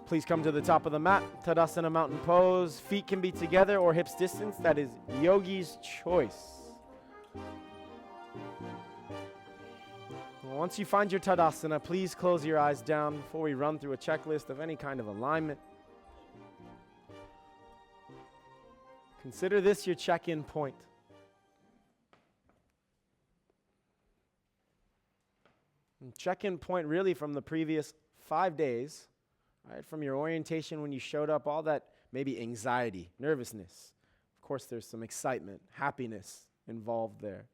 Please come to the top of the mat. Tadasana mountain pose. Feet can be together or hips distance. That is yogi's choice. Once you find your Tadasana, please close your eyes down before we run through a checklist of any kind of alignment. Consider this your check-in point. Check-in point really from the previous 5 days, right? From your orientation when you showed up, all that maybe anxiety, nervousness. Of course, there's some excitement, happiness involved there.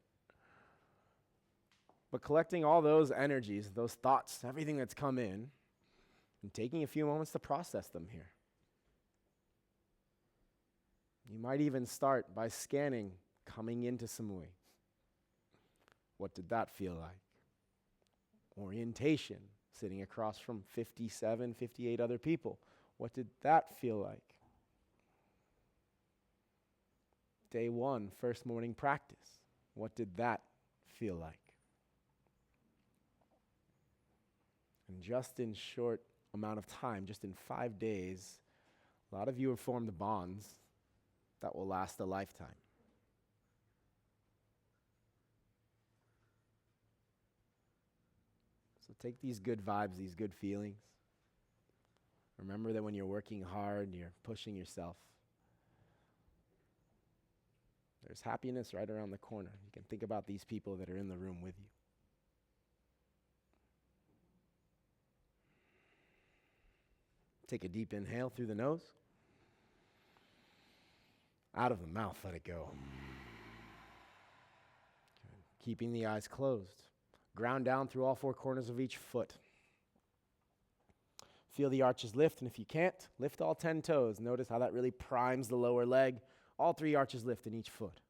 But collecting all those energies, those thoughts, everything that's come in, and taking a few moments to process them here. You might even start by scanning coming into Samui. What did that feel like? Orientation, sitting across from 57, 58 other people. What did that feel like? Day one, first morning practice. What did that feel like? And just in short amount of time, just in 5 days, a lot of you have formed bonds that will last a lifetime. So take these good vibes, these good feelings. Remember that when you're working hard, you're pushing yourself. There's happiness right around the corner. You can think about these people that are in the room with you. Take a deep inhale through the nose. Out of the mouth, let it go. Good. Keeping the eyes closed. Ground down through all four corners of each foot. Feel the arches lift, and if you can't, lift all 10 toes. Notice how that really primes the lower leg. All 3 arches lift in each foot.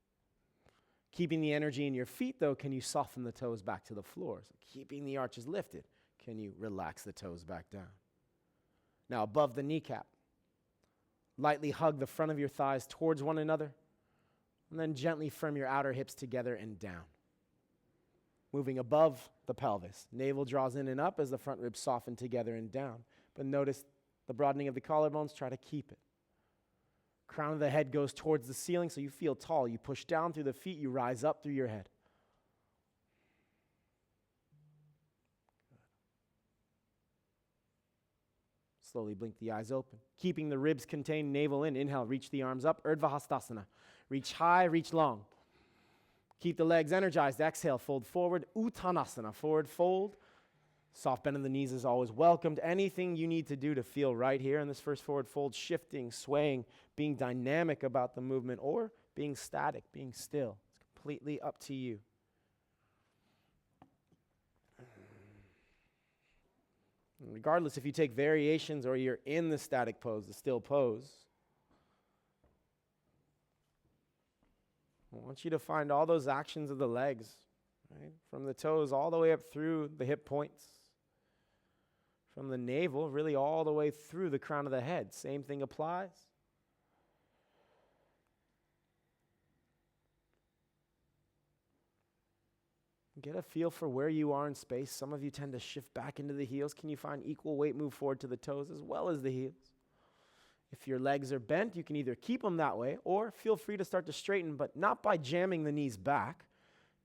Keeping the energy in your feet, though, can you soften the toes back to the floor? So keeping the arches lifted, can you relax the toes back down? Now, above the kneecap, lightly hug the front of your thighs towards one another, and then gently firm your outer hips together and down. Moving above the pelvis, navel draws in and up as the front ribs soften together and down. But notice the broadening of the collarbones, try to keep it. Crown of the head goes towards the ceiling so you feel tall. You push down through the feet, you rise up through your head. Slowly blink the eyes open. Keeping the ribs contained, navel in. Inhale, reach the arms up. Virabhadrasana. Reach high, reach long. Keep the legs energized. Exhale, fold forward. Uttanasana, forward fold. Soft bend of the knees is always welcomed. Anything you need to do to feel right here in this first forward fold, shifting, swaying, being dynamic about the movement, or being static, being still. It's completely up to you. Regardless if you take variations or you're in the static pose, the still pose, I want you to find all those actions of the legs, right? From the toes all the way up through the hip points. From the navel, really all the way through the crown of the head. Same thing applies. Get a feel for where you are in space. Some of you tend to shift back into the heels. Can you find equal weight move forward to the toes as well as the heels? If your legs are bent, you can either keep them that way or feel free to start to straighten, but not by jamming the knees back.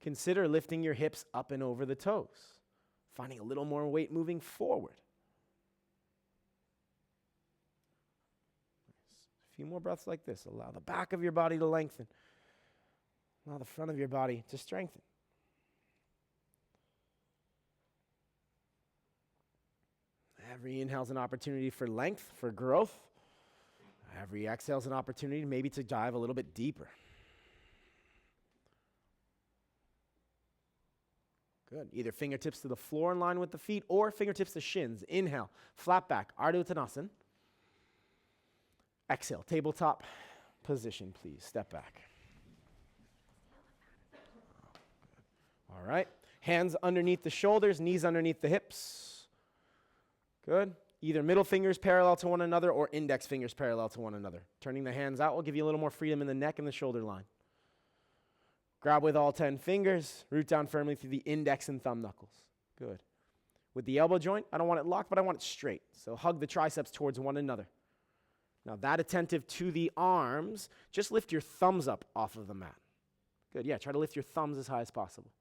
Consider lifting your hips up and over the toes, finding a little more weight moving forward. A few more breaths like this. Allow the back of your body to lengthen. Allow the front of your body to strengthen. Every inhale is an opportunity for length, for growth. Every exhale is an opportunity maybe to dive a little bit deeper. Good. Either fingertips to the floor in line with the feet or fingertips to shins. Inhale, flat back, Ardha Chandrasana. Exhale, tabletop position, please. Step back. All right. Hands underneath the shoulders, knees underneath the hips. Good. Either middle fingers parallel to one another or index fingers parallel to one another. Turning the hands out will give you a little more freedom in the neck and the shoulder line. Grab with all 10 fingers. Root down firmly through the index and thumb knuckles. Good. With the elbow joint, I don't want it locked, but I want it straight. So hug the triceps towards one another. Now that attentive to the arms, just lift your thumbs up off of the mat. Good, yeah, try to lift your thumbs as high as possible.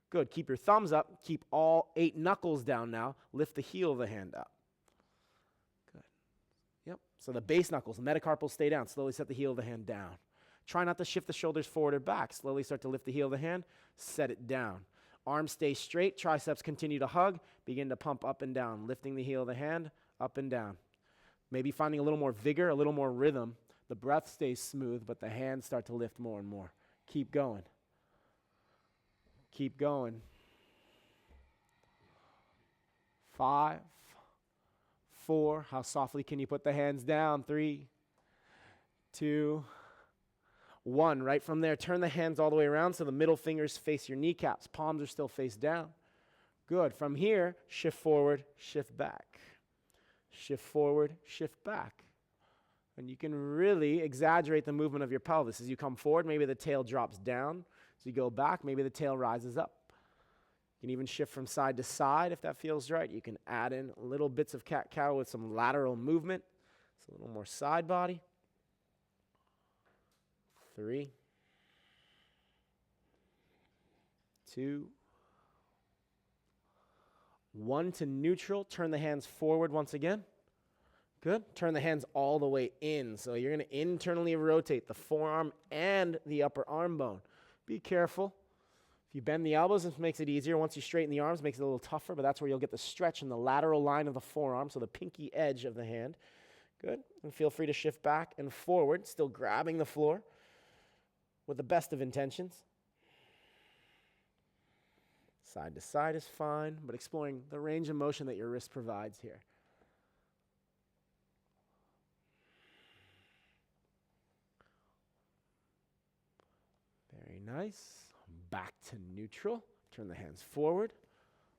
Good, keep your thumbs up, keep all 8 knuckles down now, lift the heel of the hand up. Good, yep, so the base knuckles, the metacarpals stay down, slowly set the heel of the hand down. Try not to shift the shoulders forward or back, slowly start to lift the heel of the hand, set it down. Arms stay straight, triceps continue to hug, begin to pump up and down, lifting the heel of the hand, up and down. Maybe finding a little more vigor, a little more rhythm. The breath stays smooth, but the hands start to lift more and more. Keep going. Keep going. 5, 4. How softly can you put the hands down? 3, 2, 1. Right from there, turn the hands all the way around so the middle fingers face your kneecaps. Palms are still face down. Good. From here, shift forward, shift back. Shift forward, shift back. And you can really exaggerate the movement of your pelvis. As you come forward, maybe the tail drops down. As you go back, maybe the tail rises up. You can even shift from side to side if that feels right. You can add in little bits of cat-cow with some lateral movement. It's a little more side body. 3, 2, 1 to neutral. Turn the hands forward once again. Good. Turn the hands all the way in. So you're going to internally rotate the forearm and the upper arm bone. Be careful. If you bend the elbows, it makes it easier. Once you straighten the arms, it makes it a little tougher, but that's where you'll get the stretch in the lateral line of the forearm, so the pinky edge of the hand. Good. And feel free to shift back and forward, still grabbing the floor with the best of intentions. Side to side is fine, but exploring the range of motion that your wrist provides here. Very nice. Back to neutral. Turn the hands forward.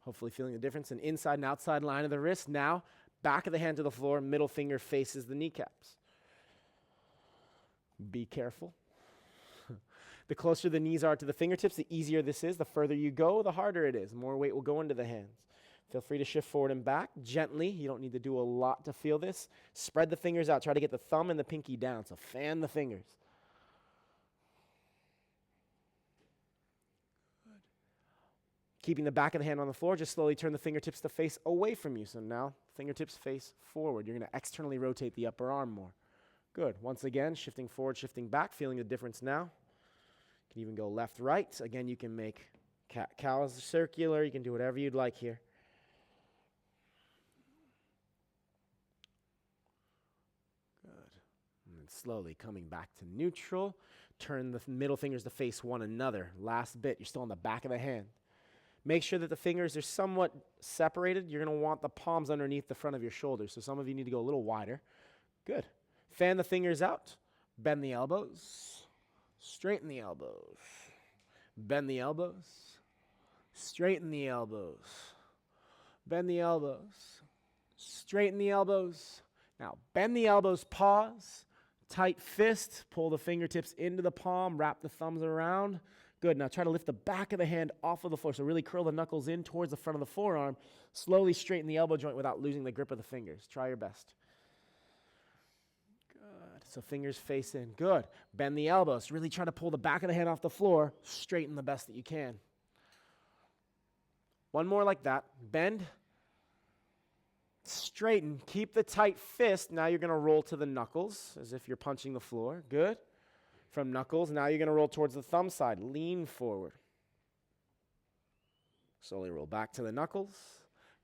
Hopefully feeling the difference in inside and outside line of the wrist. Now, back of the hand to the floor, middle finger faces the kneecaps. Be careful. The closer the knees are to the fingertips, the easier this is. The further you go, the harder it is. More weight will go into the hands. Feel free to shift forward and back gently. You don't need to do a lot to feel this. Spread the fingers out. Try to get the thumb and the pinky down. So fan the fingers. Good. Keeping the back of the hand on the floor, just slowly turn the fingertips to face away from you. So now fingertips face forward. You're going to externally rotate the upper arm more. Good. Once again, shifting forward, shifting back, feeling the difference now. You can even go left, right. Again, you can make cat-cows circular. You can do whatever you'd like here. Good. And then slowly coming back to neutral. Turn the middle fingers to face one another. Last bit. You're still on the back of the hand. Make sure that the fingers are somewhat separated. You're going to want the palms underneath the front of your shoulders. So some of you need to go a little wider. Good. Fan the fingers out. Bend the elbows. Straighten the elbows. Bend the elbows. Straighten the elbows. Bend the elbows. Straighten the elbows. Now, bend the elbows, pause. Tight fist. Pull the fingertips into the palm. Wrap the thumbs around. Good. Now try to lift the back of the hand off of the floor. So really curl the knuckles in towards the front of the forearm. Slowly straighten the elbow joint without losing the grip of the fingers. Try your best. So fingers face in. Good. Bend the elbows. Really try to pull the back of the hand off the floor. Straighten the best that you can. One more like that. Bend. Straighten. Keep the tight fist. Now you're going to roll to the knuckles as if you're punching the floor. Good. From knuckles, now you're going to roll towards the thumb side. Lean forward. Slowly roll back to the knuckles.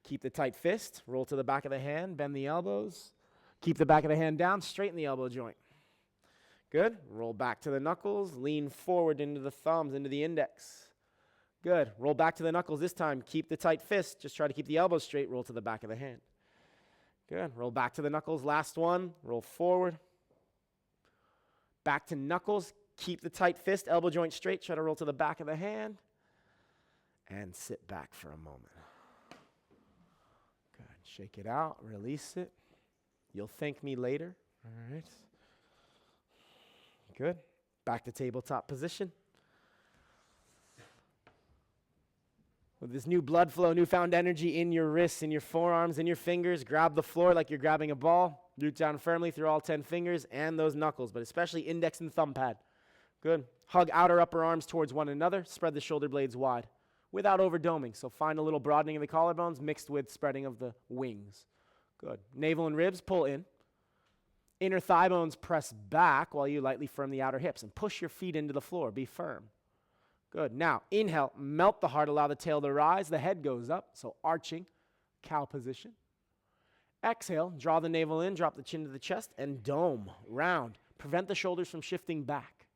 Keep the tight fist. Roll to the back of the hand. Bend the elbows. Keep the back of the hand down, straighten the elbow joint. Good. Roll back to the knuckles, lean forward into the thumbs, into the index. Good. Roll back to the knuckles this time. Keep the tight fist. Just try to keep the elbows straight. Roll to the back of the hand. Good. Roll back to the knuckles. Last one. Roll forward. Back to knuckles. Keep the tight fist. Elbow joint straight. Try to roll to the back of the hand. And sit back for a moment. Good. Shake it out. Release it. You'll thank me later. All right. Good. Back to tabletop position. With this new blood flow, newfound energy in your wrists, in your forearms, in your fingers, grab the floor like you're grabbing a ball. Root down firmly through all 10 fingers and those knuckles, but especially index and thumb pad. Good. Hug outer upper arms towards one another. Spread the shoulder blades wide without overdoming. So find a little broadening of the collarbones mixed with spreading of the wings. Good. Navel and ribs pull in. Inner thigh bones press back while you lightly firm the outer hips and push your feet into the floor. Be firm. Good. Now, inhale, melt the heart, allow the tail to rise. The head goes up, so arching, cow position. Exhale, draw the navel in, drop the chin to the chest, and dome, round. Prevent the shoulders from shifting back.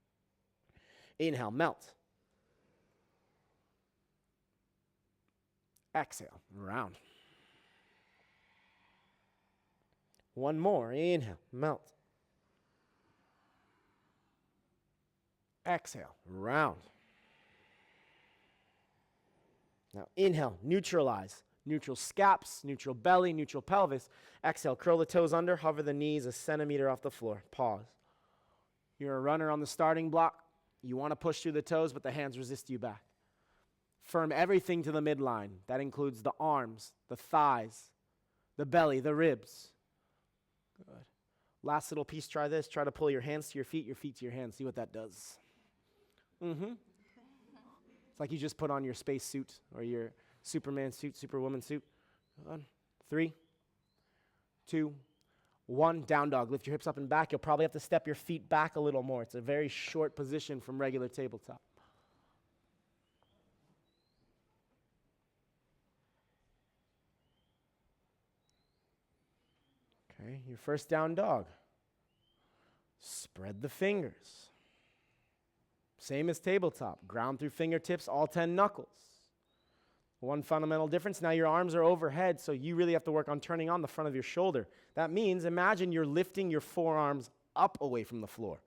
Inhale, melt. Exhale, round. One more. Inhale, melt. Exhale, round. Now inhale, neutralize. Neutral scaps, neutral belly, neutral pelvis. Exhale, curl the toes under, hover the knees a centimeter off the floor. Pause. You're a runner on the starting block. You want to push through the toes, but the hands resist you back. Firm everything to the midline. That includes the arms, the thighs, the belly, the ribs. Good. Last little piece, try this. Try to pull your hands to your feet to your hands. See what that does. It's like you just put on your space suit or your Superman suit, Superwoman suit. 3, 2, 1. Down dog. Lift your hips up and back. You'll probably have to step your feet back a little more. It's a very short position from regular tabletop. Okay, your first down dog. Spread the fingers. Same as tabletop. Ground through fingertips, all 10 knuckles. One fundamental difference, now your arms are overhead, so you really have to work on turning on the front of your shoulder. That means, imagine you're lifting your forearms up away from the floor.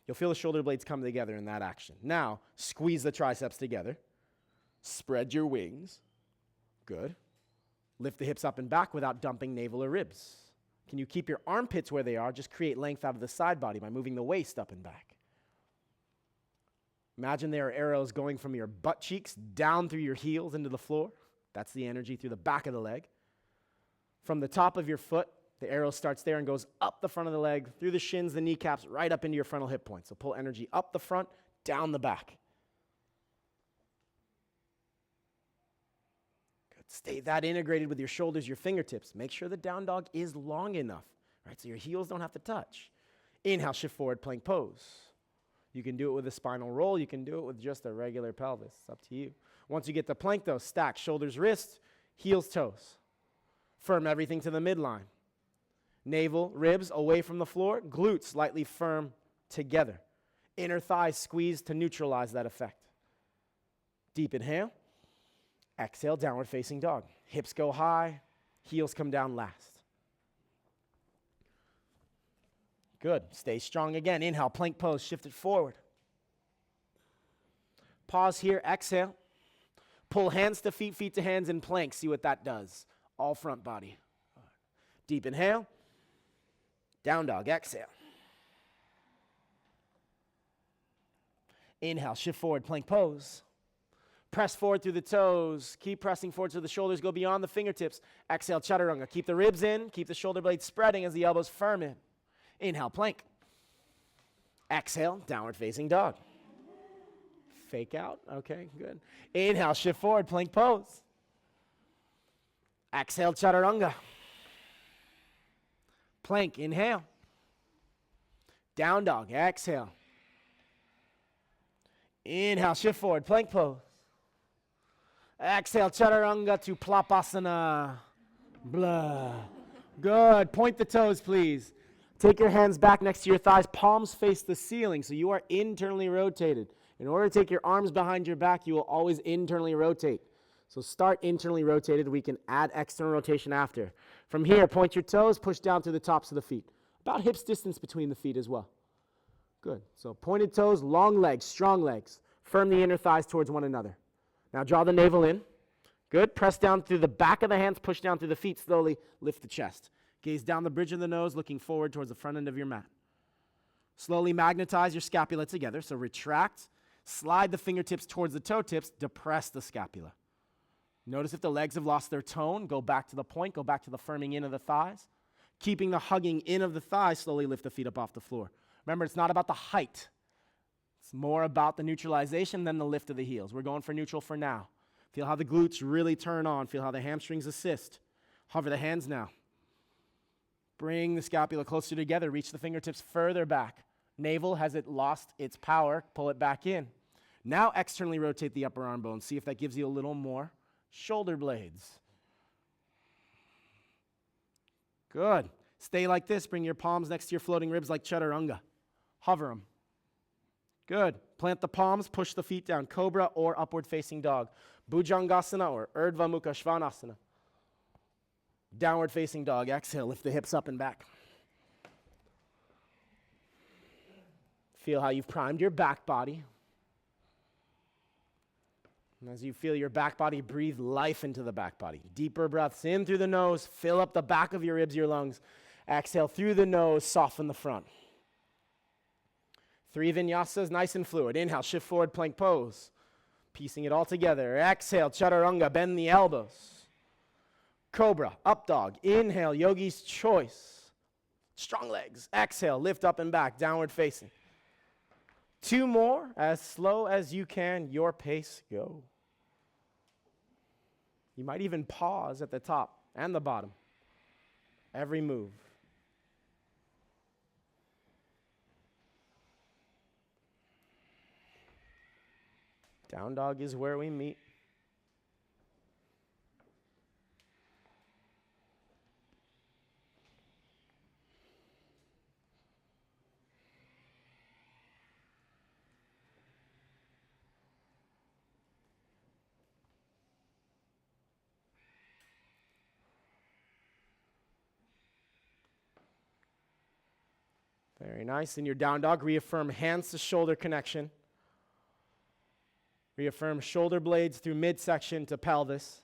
You'll feel the shoulder blades come together in that action. Now, squeeze the triceps together. Spread your wings. Good. Lift the hips up and back without dumping navel or ribs. Can you keep your armpits where they are? Just create length out of the side body by moving the waist up and back. Imagine there are arrows going from your butt cheeks down through your heels into the floor. That's the energy through the back of the leg. From the top of your foot, the arrow starts there and goes up the front of the leg, through the shins, the kneecaps, right up into your frontal hip points. So pull energy up the front, down the back. Good. Stay that integrated with your shoulders, your fingertips. Make sure the down dog is long enough, right? So your heels don't have to touch. Inhale, shift forward, plank pose. You can do it with a spinal roll. You can do it with just a regular pelvis. It's up to you. Once you get the plank, though, stack shoulders, wrists, heels, toes. Firm everything to the midline. Navel, ribs away from the floor. Glutes slightly firm together. Inner thighs squeeze to neutralize that effect. Deep inhale. Exhale, downward facing dog. Hips go high. Heels come down last. Good. Stay strong again. Inhale, plank pose, shift it forward. Pause here, exhale. Pull hands to feet, feet to hands in plank. See what that does. All front body. Deep inhale. Down dog, exhale. Inhale, shift forward, plank pose. Press forward through the toes. Keep pressing forward so the shoulders go beyond the fingertips. Exhale, chaturanga. Keep the ribs in. Keep the shoulder blades spreading as the elbows firm in. Inhale, plank. Exhale, downward facing dog. Fake out. Okay, good. Inhale, shift forward, plank pose. Exhale, chaturanga. Plank, inhale. Down dog, exhale. Inhale, shift forward, plank pose. Exhale, chaturanga to plapasana. Blah. Good. Point the toes, please. Take your hands back next to your thighs. Palms face the ceiling, so you are internally rotated. In order to take your arms behind your back, you will always internally rotate. So start internally rotated. We can add external rotation after. From here, point your toes, push down through the tops of the feet. About hips distance between the feet as well. Good. So pointed toes, long legs, strong legs. Firm the inner thighs towards one another. Now draw the navel in. Good. Press down through the back of the hands, push down through the feet. Slowly lift the chest. Gaze down the bridge of the nose, looking forward towards the front end of your mat. Slowly magnetize your scapula together. So retract, slide the fingertips towards the toe tips, depress the scapula. Notice if the legs have lost their tone, go back to the point, go back to the firming in of the thighs. Keeping the hugging in of the thighs, slowly lift the feet up off the floor. Remember, it's not about the height. It's more about the neutralization than the lift of the heels. We're going for neutral for now. Feel how the glutes really turn on. Feel how the hamstrings assist. Hover the hands now. Bring the scapula closer together. Reach the fingertips further back. Navel, has it lost its power? Pull it back in. Now externally rotate the upper arm bone. See if that gives you a little more shoulder blades. Good. Stay like this. Bring your palms next to your floating ribs like chaturanga. Hover them. Good. Plant the palms, push the feet down. Cobra or upward facing dog. Bhujangasana or Ardha Svanasana. Downward facing dog. Exhale, lift the hips up and back. Feel how you've primed your back body. And as you feel your back body, breathe life into the back body. Deeper breaths in through the nose. Fill up the back of your ribs, your lungs. Exhale through the nose, soften the front. 3 vinyasas, nice and fluid. Inhale, shift forward, plank pose. Piecing it all together. Exhale, chaturanga, bend the elbows. Cobra, up dog. Inhale, yogi's choice. Strong legs. Exhale, lift up and back, downward facing. 2 more, as slow as you can, your pace, go. You might even pause at the top and the bottom. Every move. Down dog is where we meet. Very nice. In your down dog, reaffirm hands to shoulder connection. Reaffirm shoulder blades through midsection to pelvis.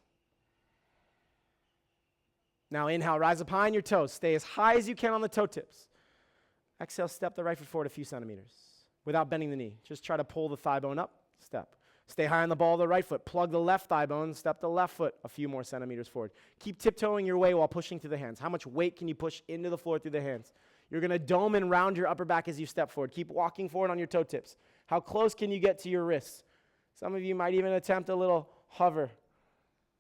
Now inhale, rise up high on your toes. Stay as high as you can on the toe tips. Exhale, step the right foot forward a few centimeters without bending the knee. Just try to pull the thigh bone up, step. Stay high on the ball of the right foot. Plug the left thigh bone, step the left foot a few more centimeters forward. Keep tiptoeing your way while pushing through the hands. How much weight can you push into the floor through the hands? You're going to dome and round your upper back as you step forward. Keep walking forward on your toe tips. How close can you get to your wrists? Some of you might even attempt a little hover.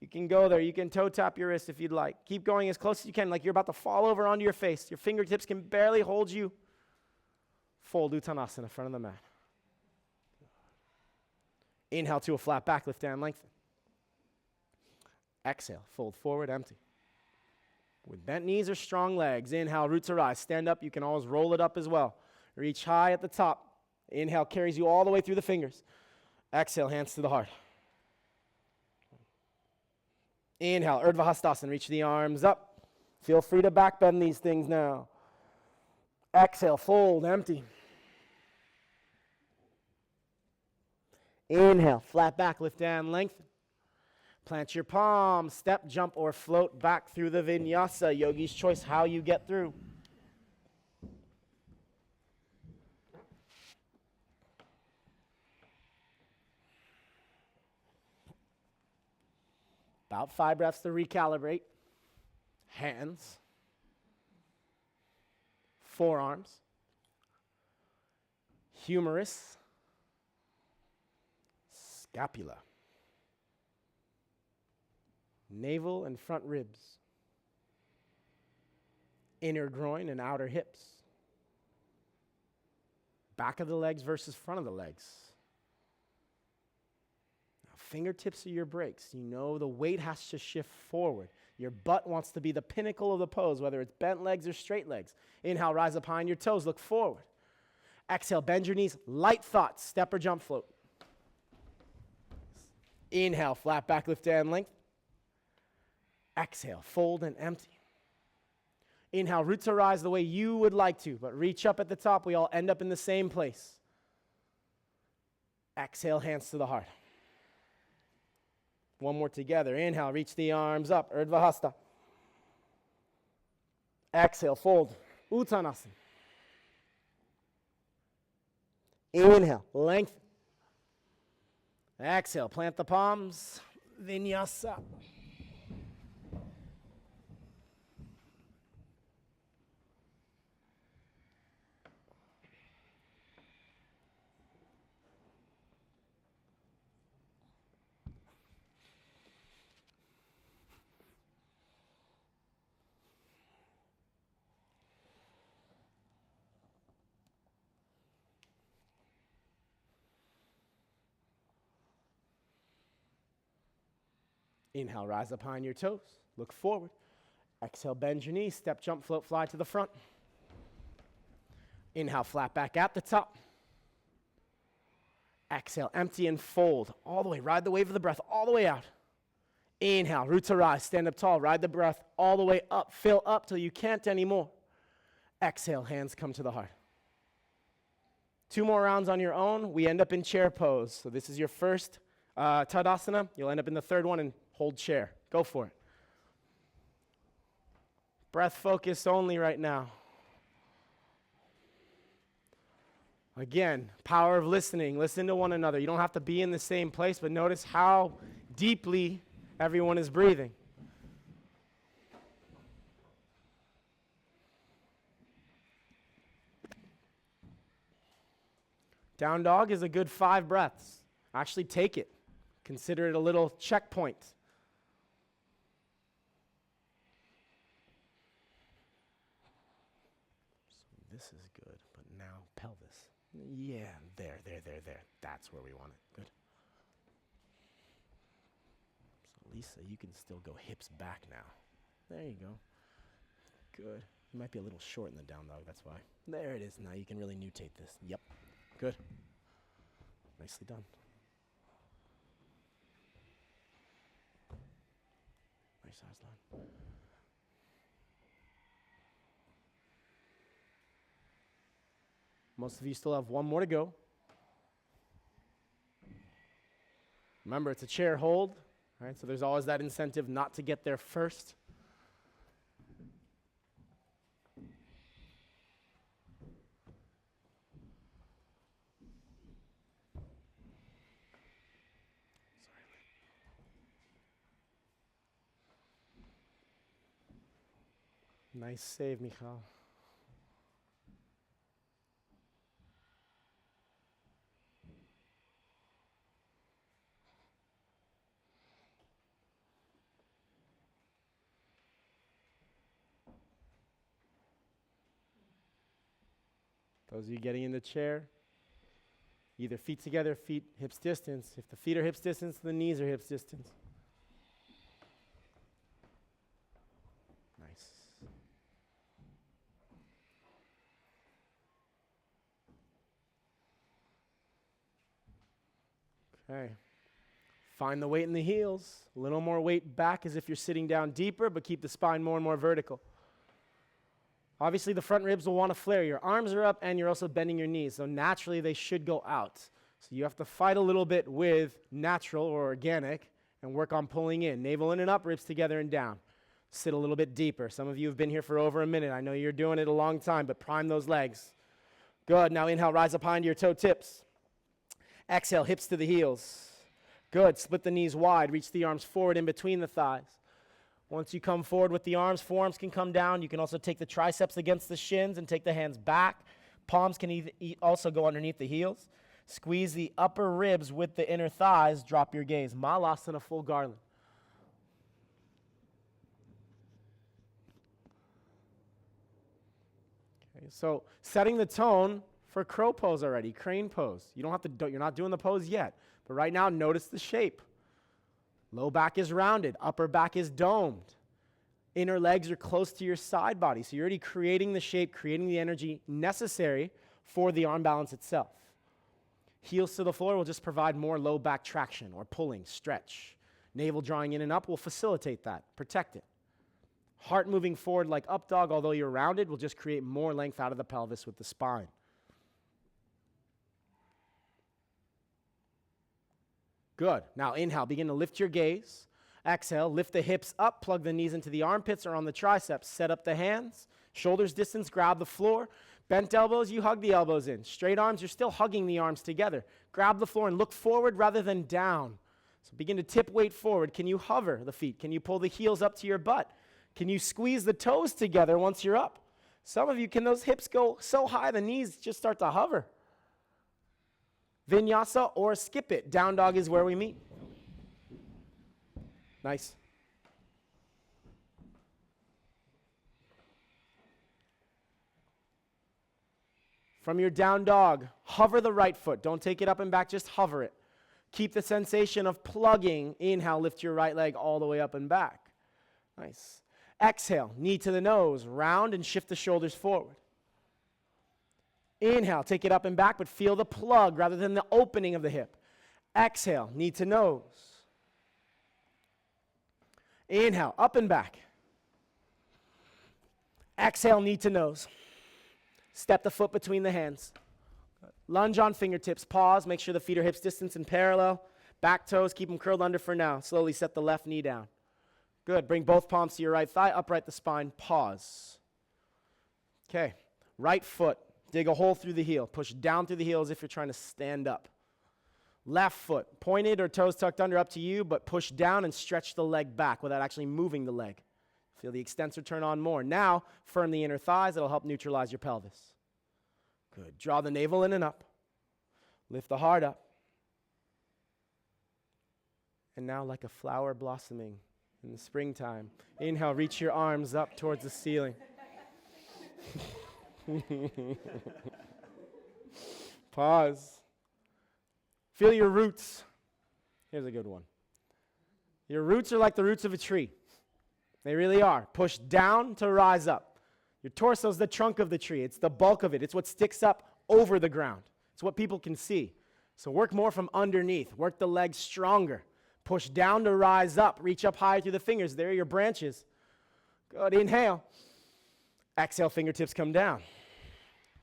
You can go there. You can toe tap your wrist if you'd like. Keep going as close as you can, like you're about to fall over onto your face. Your fingertips can barely hold you. Fold Uttanasana in front of the mat. Inhale to a flat back, lift and lengthen. Exhale, fold forward, empty. With bent knees or strong legs, inhale, root to rise. Stand up, you can always roll it up as well. Reach high at the top. Inhale carries you all the way through the fingers. Exhale, hands to the heart. Inhale, Virabhadrasana, reach the arms up. Feel free to back bend these things now. Exhale, fold, empty. Inhale, flat back, lift and lengthen. Plant your palms, step, jump, or float back through the Vinyasa. Yogi's choice, how you get through. About 5 breaths to recalibrate. Hands. Forearms. Humerus. Scapula. Navel and front ribs. Inner groin and outer hips. Back of the legs versus front of the legs. Now, fingertips are your brakes. You know the weight has to shift forward. Your butt wants to be the pinnacle of the pose, whether it's bent legs or straight legs. Inhale, rise up high on your toes, look forward. Exhale, bend your knees, light thoughts, step or jump float. Inhale, flat back, lift and length. Exhale, fold and empty. Inhale, root to rise the way you would like to, but reach up at the top. We all end up in the same place. Exhale, hands to the heart. One more together. Inhale, reach the arms up. Urdhva Hasta. Exhale, fold. Uttanasana. Inhale, lengthen. Exhale, plant the palms. Vinyasa. Inhale, rise up high on your toes. Look forward. Exhale, bend your knees. Step, jump, float, fly to the front. Inhale, flat back at the top. Exhale, empty and fold all the way. Ride the wave of the breath all the way out. Inhale, root to rise. Stand up tall. Ride the breath all the way up. Fill up till you can't anymore. Exhale, hands come to the heart. 2 more rounds on your own. We end up in chair pose. So this is your first Tadasana. You'll end up in the 3rd one and hold chair. Go for it. Breath focus only right now. Again, power of listening. Listen to one another. You don't have to be in the same place, but notice how deeply everyone is breathing. Down dog is a good 5 breaths. Actually take it. Consider it a little checkpoint. So this is good, but now pelvis. Yeah, there. That's where we want it. Good. So Lisa, you can still go hips back now. There you go. Good. You might be a little short in the down dog, that's why. There it is. Now you can really nutate this. Yep. Good. Nicely done. Nice eyes line. Most of you still have 1 more to go. Remember, it's a chair hold, right? So there's always that incentive not to get there first. Nice save, Michal. Those of you getting in the chair, either feet together, feet hips distance. If the feet are hips distance, the knees are hips distance. Nice. Okay. Find the weight in the heels. A little more weight back as if you're sitting down deeper, but keep the spine more and more vertical. Obviously, the front ribs will want to flare. Your arms are up, and you're also bending your knees. So naturally, they should go out. So you have to fight a little bit with natural or organic and work on pulling in. Navel in and up, ribs together and down. Sit a little bit deeper. Some of you have been here for over a minute. I know you're doing it a long time, but prime those legs. Good. Now inhale, rise up high into your toe tips. Exhale, hips to the heels. Good. Split the knees wide. Reach the arms forward in between the thighs. Once you come forward with the arms, forearms can come down. You can also take the triceps against the shins and take the hands back. Palms can also go underneath the heels. Squeeze the upper ribs with the inner thighs. Drop your gaze. Malasana, full garland. Okay, so setting the tone for crow pose already, crane pose. You don't have to. You're not doing the pose yet, but right now, notice the shape. Low back is rounded, upper back is domed. Inner legs are close to your side body, so you're already creating the shape, creating the energy necessary for the arm balance itself. Heels to the floor will just provide more low back traction or pulling, stretch. Navel drawing in and up will facilitate that, protect it. Heart moving forward like up dog, although you're rounded, will just create more length out of the pelvis with the spine. Good. Now inhale, begin to lift your gaze. Exhale, lift the hips up, plug the knees into the armpits or on the triceps. Set up the hands, shoulders distance, grab the floor. Bent elbows, you hug the elbows in. Straight arms, you're still hugging the arms together. Grab the floor and look forward rather than down. So begin to tip weight forward. Can you hover the feet? Can you pull the heels up to your butt? Can you squeeze the toes together once you're up? Some of you, can those hips go so high the knees just start to hover? Vinyasa or skip it. Down dog is where we meet. Nice. From your down dog, hover the right foot. Don't take it up and back, just hover it. Keep the sensation of plugging. Inhale, lift your right leg all the way up and back. Nice. Exhale, knee to the nose, round and shift the shoulders forward. Inhale, take it up and back, but feel the plug rather than the opening of the hip. Exhale, knee to nose. Inhale, up and back. Exhale, knee to nose. Step the foot between the hands. Lunge on fingertips, pause, make sure the feet are hips distance and parallel. Back toes, keep them curled under for now. Slowly set the left knee down. Good, bring both palms to your right thigh, upright the spine, pause. Okay, right foot, dig a hole through the heel. Push down through the heel as if you're trying to stand up. Left foot, pointed or toes tucked under, up to you, but push down and stretch the leg back without actually moving the leg. Feel the extensor turn on more. Now, firm the inner thighs. It'll help neutralize your pelvis. Good. Draw the navel in and up. Lift the heart up. And now, like a flower blossoming in the springtime, inhale, reach your arms up towards the ceiling. Pause. Feel your roots. Here's a good one. Your roots are like the roots of a tree. They really are. Push down to rise up. Your torso is the trunk of the tree. It's the bulk of it. It's what sticks up over the ground. It's what people can see. So work more from underneath. Work the legs stronger. Push down to rise up. Reach up high through the fingers. There are your branches. Good. Inhale. Exhale, fingertips come down.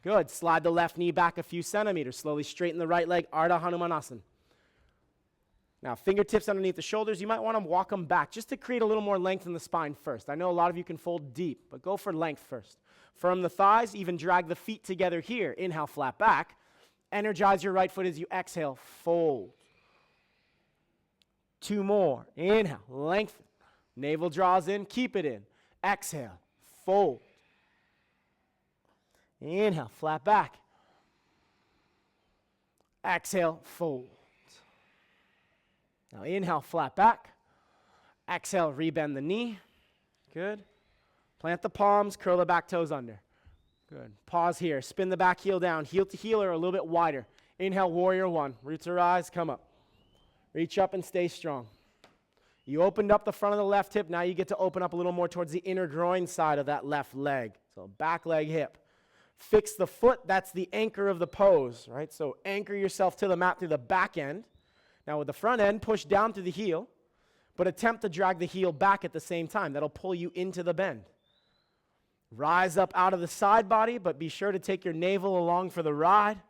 Good. Slide the left knee back a few centimeters. Slowly straighten the right leg. Ardha Chandrasana. Now, fingertips underneath the shoulders. You might want to walk them back just to create a little more length in the spine first. I know a lot of you can fold deep, but go for length first. Firm the thighs. Even drag the feet together here. Inhale, flat back. Energize your right foot as you exhale. Fold. 2 more. Inhale. Lengthen. Navel draws in. Keep it in. Exhale. Fold. Inhale. Flat back. Exhale. Fold. Now inhale, flat back. Exhale, rebend the knee. Good. Plant the palms, curl the back toes under. Good. Pause here. Spin the back heel down. Heel to heel or a little bit wider. Inhale, warrior 1. Roots arise, come up. Reach up and stay strong. You opened up the front of the left hip. Now you get to open up a little more towards the inner groin side of that left leg. So back leg, hip. Fix the foot. That's the anchor of the pose, right? So anchor yourself to the mat through the back end. Now with the front end, push down through the heel, but attempt to drag the heel back at the same time. That'll pull you into the bend. Rise up out of the side body, but be sure to take your navel along for the ride.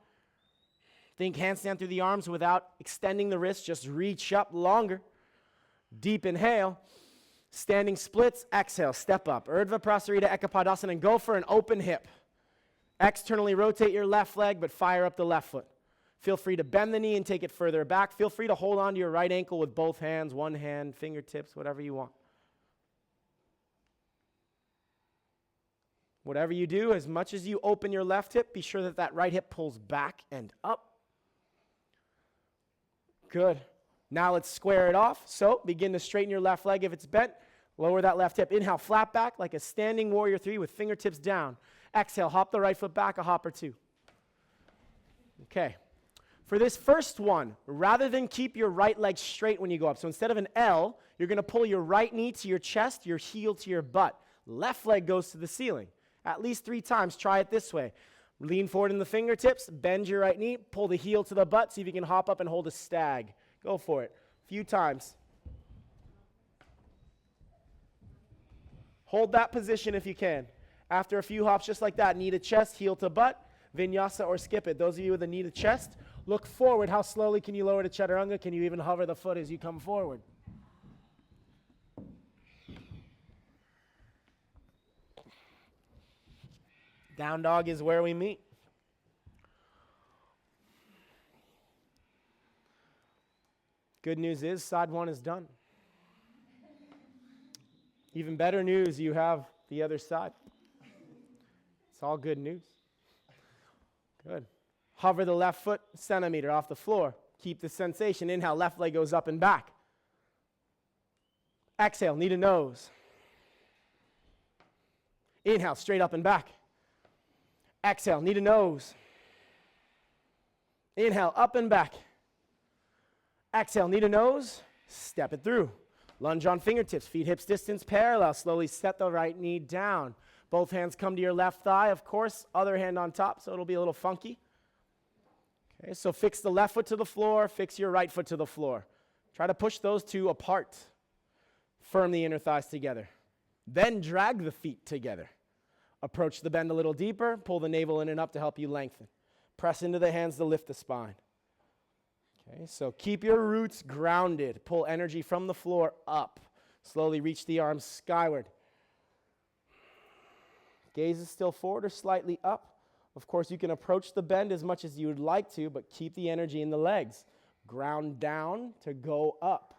Think handstand through the arms without extending the wrist. Just reach up longer. Deep inhale. Standing splits. Exhale. Step up. Virabhadrasana II, Ekapadasana, and go for an open hip. Externally rotate your left leg, but fire up the left foot. Feel free to bend the knee and take it further back. Feel free to hold on to your right ankle with both hands, one hand, fingertips, whatever you want. Whatever you do, as much as you open your left hip, be sure that that right hip pulls back and up. Good. Now let's square it off. So begin to straighten your left leg if it's bent. Lower that left hip. Inhale, flat back like a standing warrior 3 with fingertips down. Exhale, hop the right foot back, a hop or 2. Okay. For this first one, rather than keep your right leg straight when you go up, so instead of an L, you're going to pull your right knee to your chest, your heel to your butt. Left leg goes to the ceiling. At least 3 times. Try it this way. Lean forward in the fingertips, bend your right knee, pull the heel to the butt, see if you can hop up and hold a stag. Go for it. A few times. Hold that position if you can. After a few hops just like that, knee to chest, heel to butt, vinyasa or skip it. Those of you with a knee to chest, look forward. How slowly can you lower to chaturanga? Can you even hover the foot as you come forward? Down dog is where we meet. Good news is side one is done. Even better news, you have the other side. It's all good news. Good. Hover the left foot centimeter off the floor. Keep the sensation. Inhale, left leg goes up and back. Exhale, knee to nose. Inhale, straight up and back. Exhale, knee to nose. Inhale, up and back. Exhale, knee to nose. Step it through. Lunge on fingertips, feet hips distance parallel. Slowly set the right knee down. Both hands come to your left thigh, of course. Other hand on top, so it'll be a little funky. Okay, so fix the left foot to the floor. Fix your right foot to the floor. Try to push those two apart. Firm the inner thighs together. Then drag the feet together. Approach the bend a little deeper. Pull the navel in and up to help you lengthen. Press into the hands to lift the spine. Okay, so keep your roots grounded. Pull energy from the floor up. Slowly reach the arms skyward. Gaze is still forward or slightly up. Of course, you can approach the bend as much as you would like to, but keep the energy in the legs. Ground down to go up.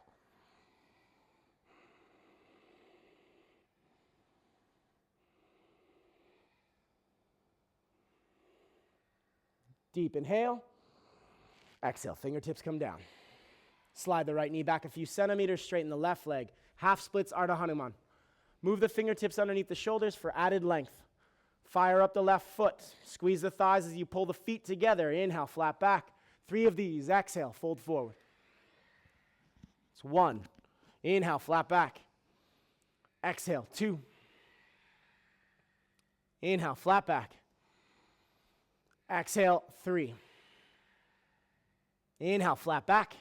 Deep inhale. Exhale, fingertips come down. Slide the right knee back a few centimeters, straighten the left leg. Half splits Ardha Hanuman. Move the fingertips underneath the shoulders for added length. Fire up the left foot. Squeeze the thighs as you pull the feet together. Inhale, flat back. 3 of these. Exhale, fold forward. It's 1. Inhale, flat back. Exhale, 2. Inhale, flat back. Exhale, 3. Inhale, flat back.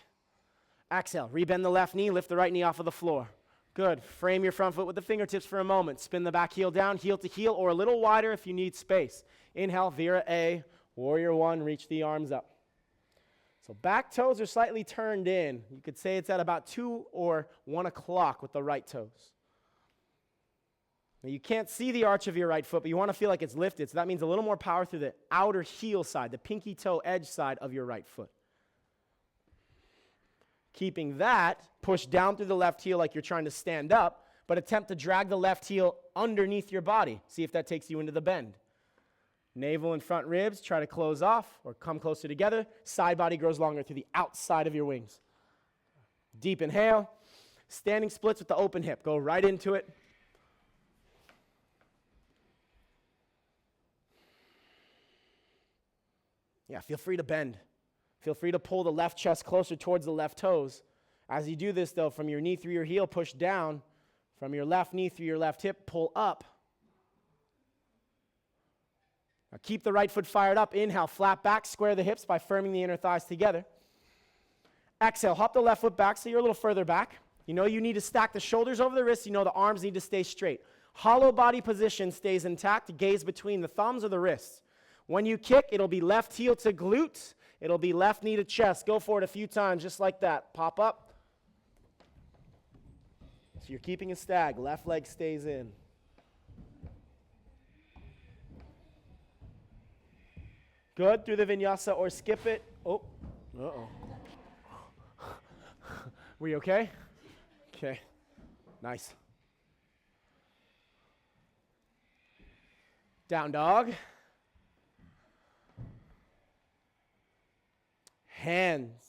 Exhale, rebend the left knee, lift the right knee off of the floor. Good. Frame your front foot with the fingertips for a moment. Spin the back heel down, heel to heel, or a little wider if you need space. Inhale, Vira A, Warrior 1, reach the arms up. So back toes are slightly turned in. You could say it's at about 2 or 1 o'clock with the right toes. Now you can't see the arch of your right foot, but you want to feel like it's lifted. So that means a little more power through the outer heel side, the pinky toe edge side of your right foot. Keeping that, push down through the left heel like you're trying to stand up, but attempt to drag the left heel underneath your body. See if that takes you into the bend. Navel and front ribs, try to close off or come closer together. Side body grows longer through the outside of your wings. Deep inhale. Standing splits with the open hip. Go right into it. Yeah, feel free to bend. Feel free to pull the left chest closer towards the left toes. As you do this, though, from your knee through your heel, push down. From your left knee through your left hip, pull up. Now keep the right foot fired up. Inhale, flat back, square the hips by firming the inner thighs together. Exhale, hop the left foot back so you're a little further back. You know you need to stack the shoulders over the wrists. You know the arms need to stay straight. Hollow body position stays intact. Gaze between the thumbs or the wrists. When you kick, it'll be left heel to glute. It'll be left knee to chest. Go for it a few times just like that. Pop up. So you're keeping a stag. Left leg stays in. Good. Through the vinyasa or skip it. Oh. Uh-oh. Were you okay? Okay. Nice. Down dog. Hands.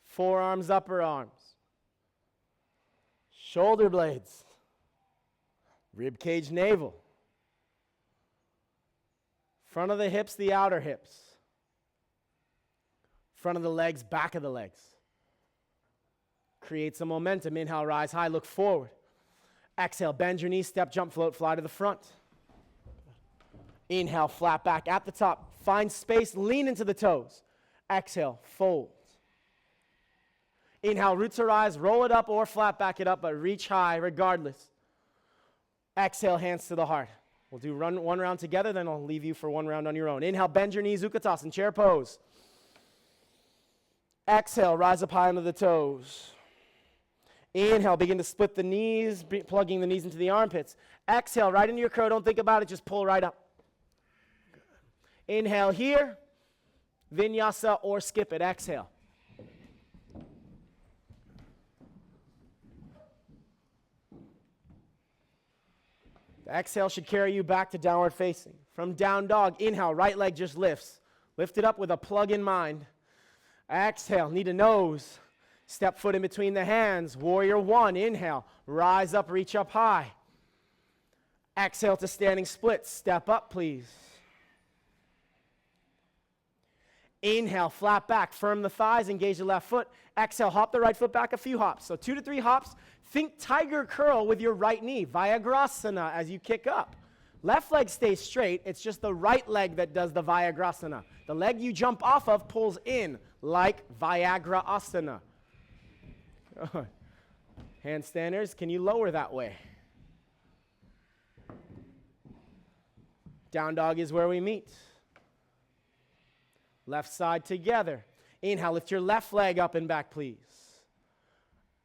Forearms, upper arms. Shoulder blades. Rib cage, navel. Front of the hips, the outer hips. Front of the legs, back of the legs. Create some momentum. Inhale, rise high, look forward. Exhale, bend your knees, step, jump, float, fly to the front. Inhale, flat back at the top. Find space, lean into the toes. Exhale, fold. Inhale, roots or rise, roll it up or flat back it up, but reach high regardless. Exhale, hands to the heart. We'll do one round together, then I'll leave you for one round on your own. Inhale, bend your knees, Uttanasana, chair pose. Exhale, rise up high under the toes. Inhale, begin to split the knees, plugging the knees into the armpits. Exhale, right into your crow, don't think about it, just pull right up. Inhale here, vinyasa or skip it, exhale. The exhale should carry you back to downward facing. From down dog, inhale, right leg just lifts. Lift it up with a plug in mind. Exhale, knee to nose. Step foot in between the hands. Warrior one, inhale, rise up, reach up high. Exhale to standing split. Step up, please. Inhale, flat back, firm the thighs, engage the left foot. Exhale, hop the right foot back a few hops. So 2 to 3 hops. Think tiger curl with your right knee, Virabhadrasana, as you kick up. Left leg stays straight. It's just the right leg that does the Virabhadrasana. The leg you jump off of pulls in like Vinyasa. Good. Handstanders, can you lower that way? Down dog is where we meet. Left side together. Inhale, lift your left leg up and back, please.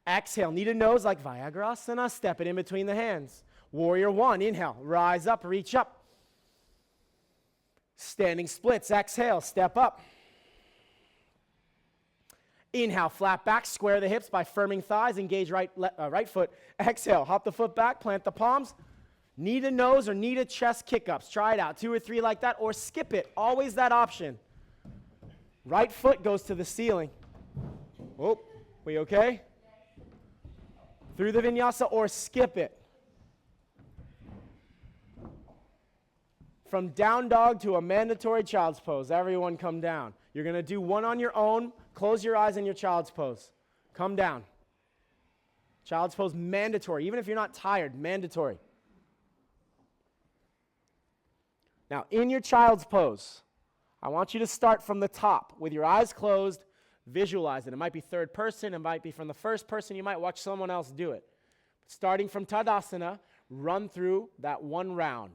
Exhale, knee to nose like Virabhadrasana. Step it in between the hands. Warrior one, inhale, rise up, reach up. Standing splits, exhale, step up. Inhale, flat back, square the hips by firming thighs, engage right foot. Exhale, hop the foot back, plant the palms. Knee to nose or knee to chest kick-ups. Try it out, 2 or 3 like that, or skip it. Always that option. Right foot goes to the ceiling. Oh, we okay? Through the vinyasa or skip it. From down dog to a mandatory child's pose. Everyone come down. You're going to do one on your own. Close your eyes in your child's pose. Come down. Child's pose mandatory. Even if you're not tired, mandatory. Now, in your child's pose, I want you to start from the top with your eyes closed. Visualize it. It might be third person. It might be from the first person. You might watch someone else do it. Starting from Tadasana, run through that one round.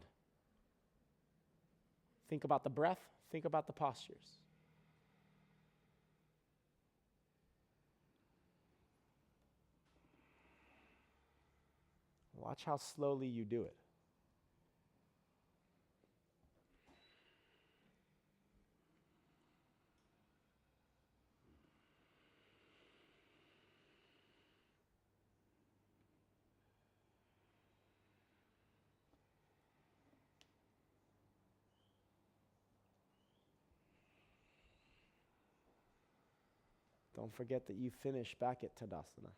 Think about the breath. Think about the postures. Watch how slowly you do it. Don't forget that you finish back at Tadasana.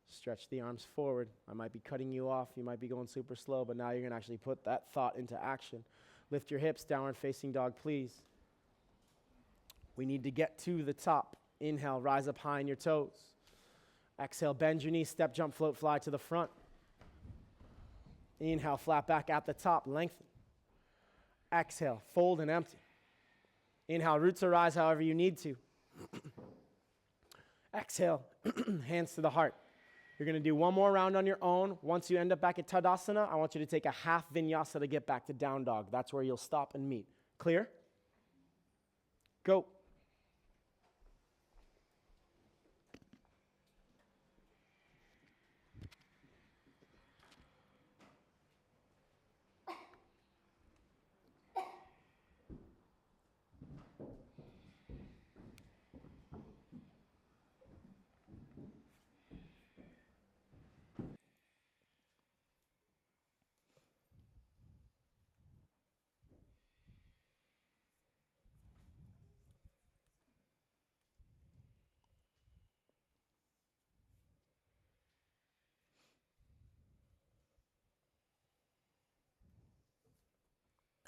Stretch the arms forward. I might be cutting you off. You might be going super slow, but now you're going to actually put that thought into action. Lift your hips, downward facing dog, please. We need to get to the top. Inhale, rise up high in your toes. Exhale, bend your knees, step, jump, float, fly to the front. Inhale, flat back at the top, lengthen. Exhale, fold and empty. Inhale, roots arise however you need to. Exhale, hands to the heart. You're going to do one more round on your own. Once you end up back at Tadasana, I want you to take a half vinyasa to get back to down dog. That's where you'll stop and meet. Clear? Go.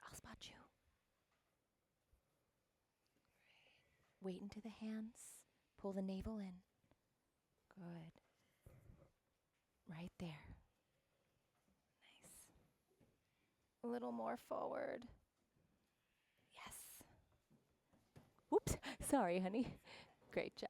I'll spot you. Weight into the hands. Pull the navel in. Good. Right there. Nice. A little more forward. Yes. Oops. Sorry, honey. Great job.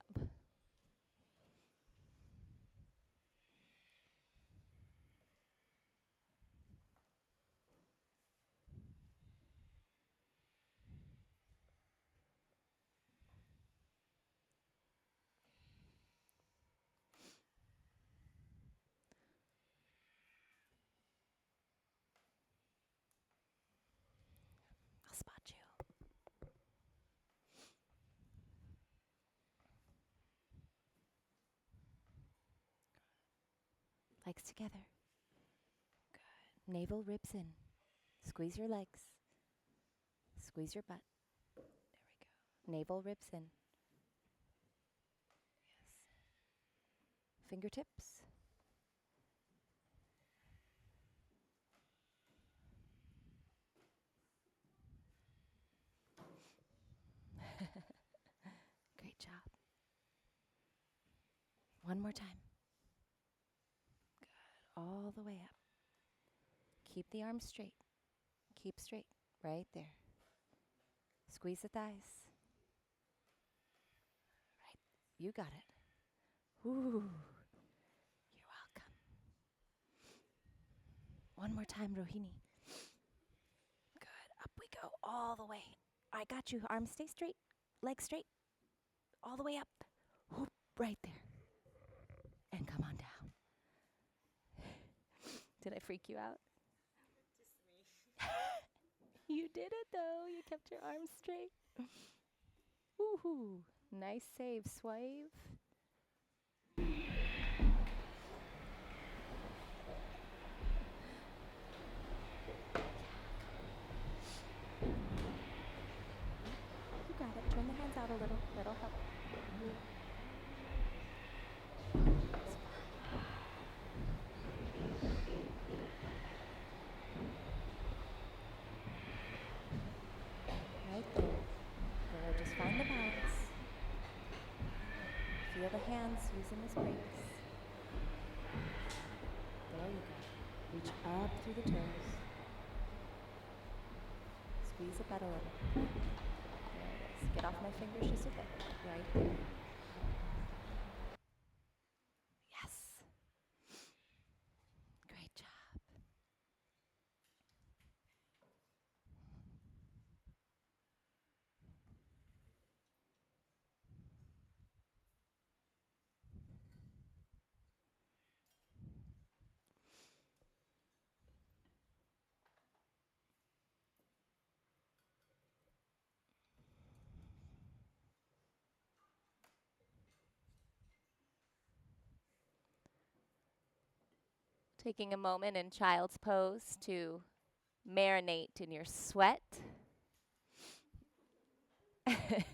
I'll spot you. legs together. Good. Navel ribs in. Squeeze your legs. Squeeze your butt. There we go. Navel ribs in. Yes. Fingertips. Great job. One more time. Good. All the way up. Keep the arms straight. Keep straight. Right there. Squeeze the thighs. Right. You got it. Ooh. You're welcome. One more time, Rohini. Good. Up we go. All the way. I got you. Arms stay straight. Legs straight. All the way up. Whoop. Right there. And come on down. Did I freak you out? You did it though. You kept your arms straight. Woohoo. Nice save, Swave. You got it. Turn the hands out a little. That'll help. Right there. There, just find the balance. Feel the hands using the springs. There you go. Reach up through the toes. Squeeze the butt a little. There it is. Get off my fingers just a bit. Right there. Yes. Great job. Taking a moment in child's pose to marinate in your sweat. There's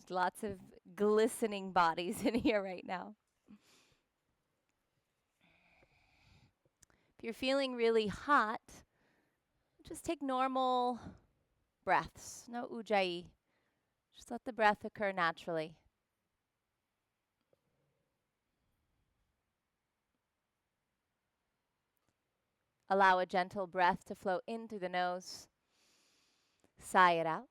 lots of glistening bodies in here right now. If you're feeling really hot, just take normal breaths, no ujjayi. Just let the breath occur naturally. Allow a gentle breath to flow in through the nose. Sigh it out.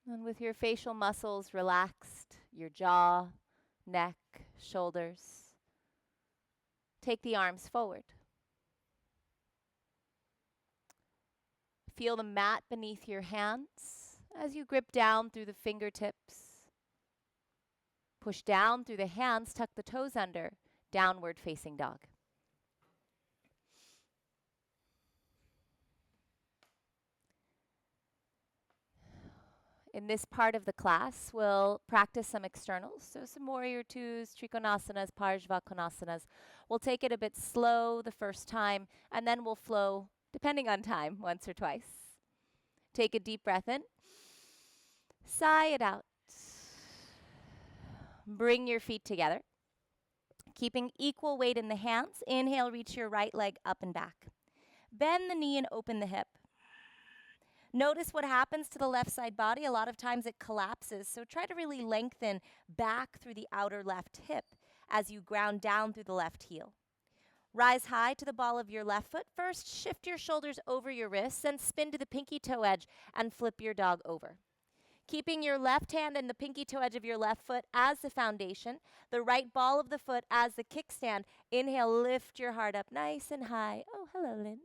And with your facial muscles relaxed, your jaw, neck, shoulders, take the arms forward. Feel the mat beneath your hands as you grip down through the fingertips. Push down through the hands, tuck the toes under, downward facing dog. In this part of the class, we'll practice some externals, so some warrior twos, Trikonasanas, Virabhadrasanas. We'll take it a bit slow the first time, and then we'll flow, depending on time, once or twice. Take a deep breath in. Sigh it out. Bring your feet together, keeping equal weight in the hands. Inhale, reach your right leg up and back. Bend the knee and open the hip. Notice what happens to the left side body. A lot of times it collapses, so try to really lengthen back through the outer left hip as you ground down through the left heel. Rise high to the ball of your left foot. First, shift your shoulders over your wrists, then spin to the pinky toe edge and flip your dog over. Keeping your left hand and the pinky toe edge of your left foot as the foundation, the right ball of the foot as the kickstand. Inhale, lift your heart up nice and high. Oh, hello, Lynn.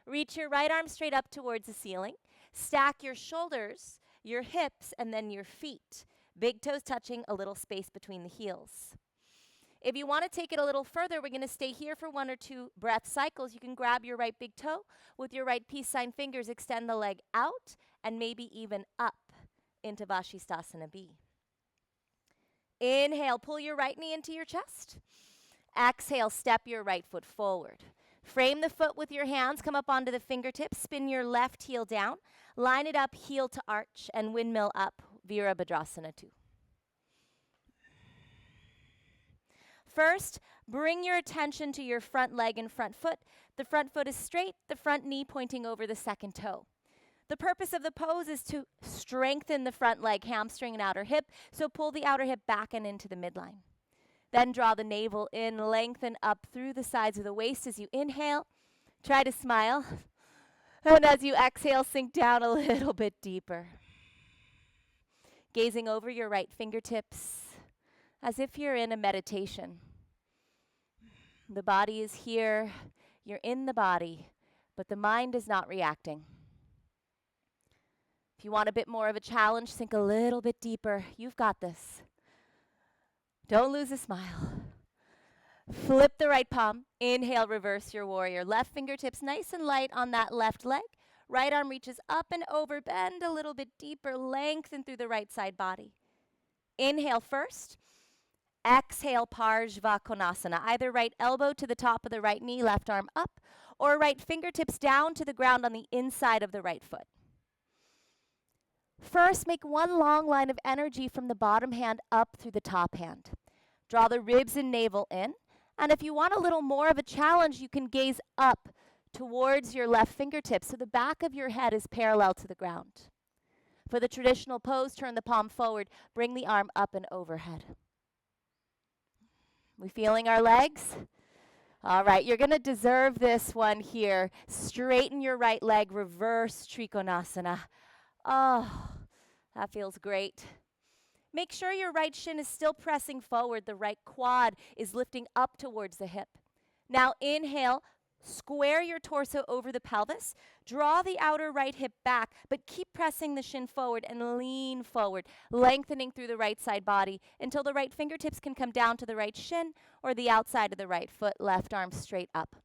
Reach your right arm straight up towards the ceiling. Stack your shoulders, your hips, and then your feet. Big toes touching, a little space between the heels. If you want to take it a little further, we're going to stay here for 1 or 2 breath cycles. You can grab your right big toe with your right peace sign fingers, extend the leg out, and maybe even up. into Vashisthasana B. Inhale, pull your right knee into your chest. Exhale, step your right foot forward. Frame the foot with your hands, come up onto the fingertips, spin your left heel down, line it up, heel to arch, and windmill up, Virabhadrasana II. First, bring your attention to your front leg and front foot. The front foot is straight, the front knee pointing over the second toe. The purpose of the pose is to strengthen the front leg, hamstring and outer hip, so pull the outer hip back and into the midline. Then draw the navel in, lengthen up through the sides of the waist as you inhale. Try to smile. And as you exhale, sink down a little bit deeper. Gazing over your right fingertips as if you're in a meditation. The body is here, you're in the body, but the mind is not reacting. If you want a bit more of a challenge, sink a little bit deeper. You've got this. Don't lose a smile. Flip the right palm. Inhale, reverse your warrior. Left fingertips nice and light on that left leg. Right arm reaches up and over. Bend a little bit deeper. Lengthen through the right side body. Inhale first. Exhale, Baddha Koṇāsana. Either right elbow to the top of the right knee, left arm up, or right fingertips down to the ground on the inside of the right foot. First, make one long line of energy from the bottom hand up through the top hand. Draw the ribs and navel in. And if you want a little more of a challenge, you can gaze up towards your left fingertips so the back of your head is parallel to the ground. For the traditional pose, turn the palm forward, bring the arm up and overhead. We feeling our legs? All right, you're going to deserve this one here. Straighten your right leg, reverse Trikonasana. Oh, that feels great. Make sure your right shin is still pressing forward. The right quad is lifting up towards the hip. Now inhale, square your torso over the pelvis. Draw the outer right hip back, but keep pressing the shin forward and lean forward, lengthening through the right side body until the right fingertips can come down to the right shin or the outside of the right foot, left arm straight up.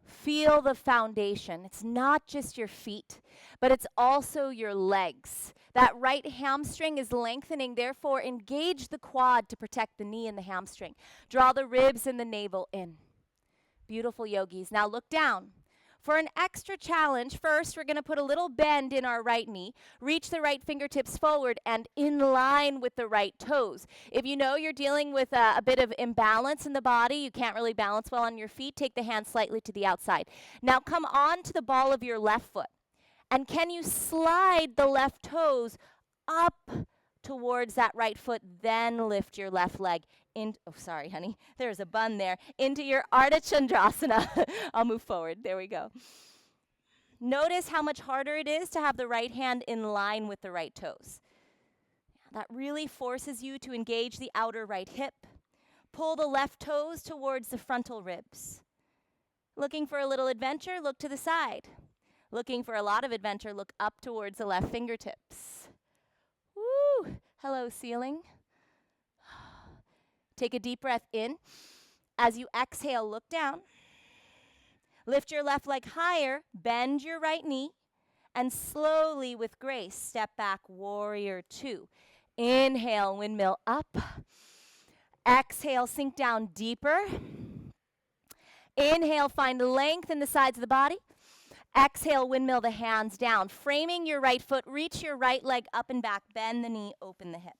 Feel the foundation. It's not just your feet, but it's also your legs. That right hamstring is lengthening, therefore engage the quad to protect the knee and the hamstring. Draw the ribs and the navel in. Beautiful yogis. Now look down. For an extra challenge, first we're going to put a little bend in our right knee, reach the right fingertips forward and in line with the right toes. If you know you're dealing with a bit of imbalance in the body, you can't really balance well on your feet, take the hand slightly to the outside. Now come on to the ball of your left foot. And can you slide the left toes up towards that right foot, then lift your left leg in, oh, sorry, honey, there's a bun there, into your Ardha Chandrasana. I'll move forward. There we go. Notice how much harder it is to have the right hand in line with the right toes. That really forces you to engage the outer right hip. Pull the left toes towards the frontal ribs. Looking for a little adventure? Look to the side. Looking for a lot of adventure? Look up towards the left fingertips. Woo! Hello, ceiling. Take a deep breath in. As you exhale, look down. Lift your left leg higher, bend your right knee, and slowly with grace, step back, warrior two. Inhale, windmill up. Exhale, sink down deeper. Inhale, find length in the sides of the body. Exhale, windmill the hands down. Framing your right foot, reach your right leg up and back, bend the knee, open the hip.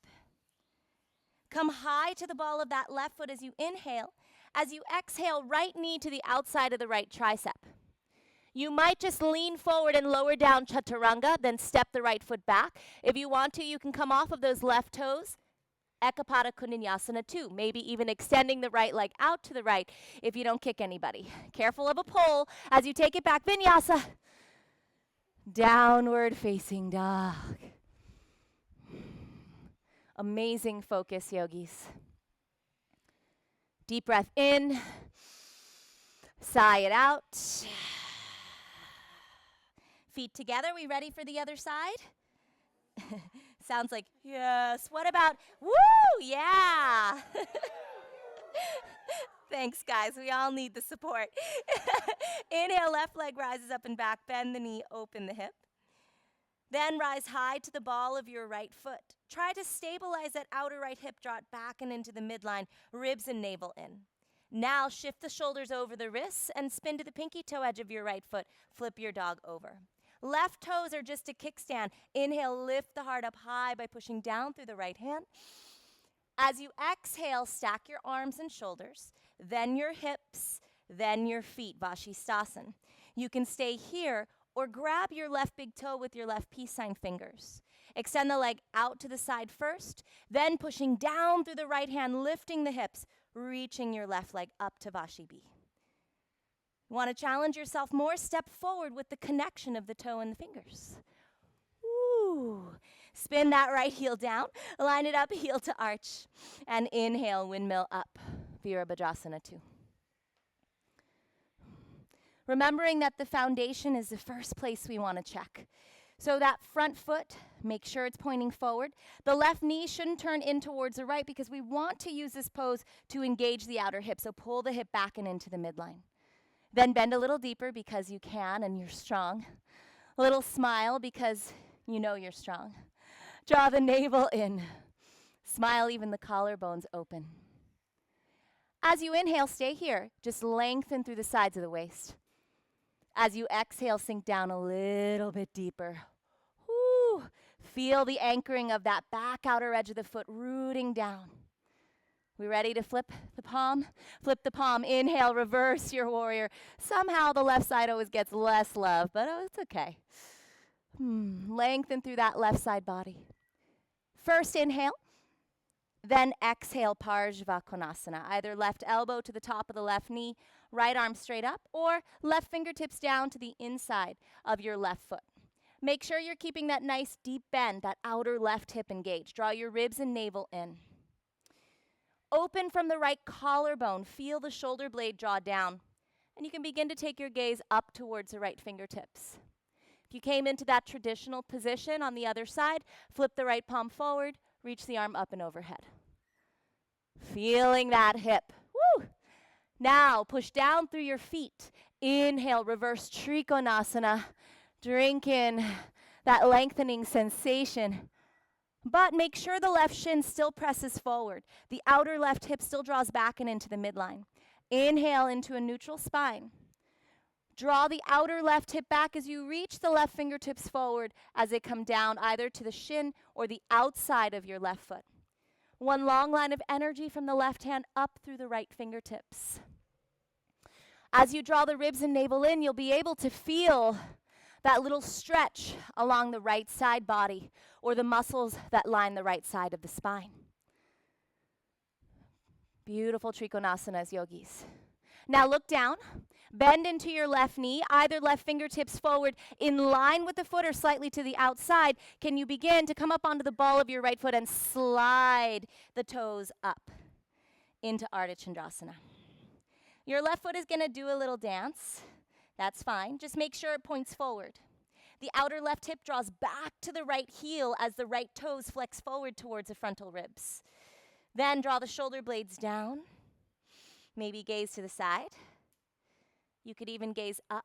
Come high to the ball of that left foot as you inhale. As you exhale, right knee to the outside of the right tricep. You might just lean forward and lower down chaturanga, then step the right foot back. If you want to, you can come off of those left toes. Baddha Koṇāsana II, maybe even extending the right leg out to the right if you don't kick anybody. Careful of a pull as you take it back, Vinyasa. Downward facing dog. Amazing focus, yogis. Deep breath in, sigh it out. Feet together, we ready for the other side? Sounds like, yes. What about, woo, yeah. Thanks, guys. We all need the support. Inhale, left leg rises up and back. Bend the knee, open the hip. Then rise high to the ball of your right foot. Try to stabilize that outer right hip, draw it back and into the midline, ribs and navel in. Now shift the shoulders over the wrists and spin to the pinky toe edge of your right foot. Flip your dog over. Left toes are just a kickstand. Inhale, lift the heart up high by pushing down through the right hand. As you exhale, stack your arms and shoulders, then your hips, then your feet, Vashisthasana. You can stay here or grab your left big toe with your left peace sign fingers. Extend the leg out to the side first, then pushing down through the right hand, lifting the hips, reaching your left leg up to Vashi B. You want to challenge yourself more? Step forward with the connection of the toe and the fingers. Ooh. Spin that right heel down, line it up, heel to arch, and inhale, windmill up, Virabhadrasana II. Remembering that the foundation is the first place we want to check. So that front foot, make sure it's pointing forward. The left knee shouldn't turn in towards the right because we want to use this pose to engage the outer hip. So pull the hip back and into the midline. Then bend a little deeper because you can and you're strong. A little smile because you know you're strong. Draw the navel in. Smile, even the collarbones open. As you inhale, stay here. Just lengthen through the sides of the waist. As you exhale, sink down a little bit deeper. Woo. Feel the anchoring of that back outer edge of the foot rooting down. We ready to flip the palm? Flip the palm. Inhale, reverse your warrior. Somehow the left side always gets less love, but it's okay. Lengthen through that left side body. First inhale, then exhale, Baddha Koṇāsana. Either left elbow to the top of the left knee, right arm straight up, or left fingertips down to the inside of your left foot. Make sure you're keeping that nice deep bend, that outer left hip engaged. Draw your ribs and navel in. Open from the right collarbone. Feel the shoulder blade draw down. And you can begin to take your gaze up towards the right fingertips. If you came into that traditional position on the other side, flip the right palm forward, reach the arm up and overhead. Feeling that hip. Woo! Now push down through your feet. Inhale, reverse Trikonasana. Drink in that lengthening sensation. But make sure the left shin still presses forward. The outer left hip still draws back and into the midline. Inhale into a neutral spine. Draw the outer left hip back as you reach the left fingertips forward as they come down either to the shin or the outside of your left foot. One long line of energy from the left hand up through the right fingertips. As you draw the ribs and navel in, you'll be able to feel that little stretch along the right side body or the muscles that line the right side of the spine. Beautiful Trikonasanas, yogis. Now look down, bend into your left knee, either left fingertips forward in line with the foot or slightly to the outside. Can you begin to come up onto the ball of your right foot and slide the toes up into Ardha Chandrasana? Your left foot is going to do a little dance. That's fine. Just make sure it points forward. The outer left hip draws back to the right heel as the right toes flex forward towards the frontal ribs. Then draw the shoulder blades down. Maybe gaze to the side. You could even gaze up.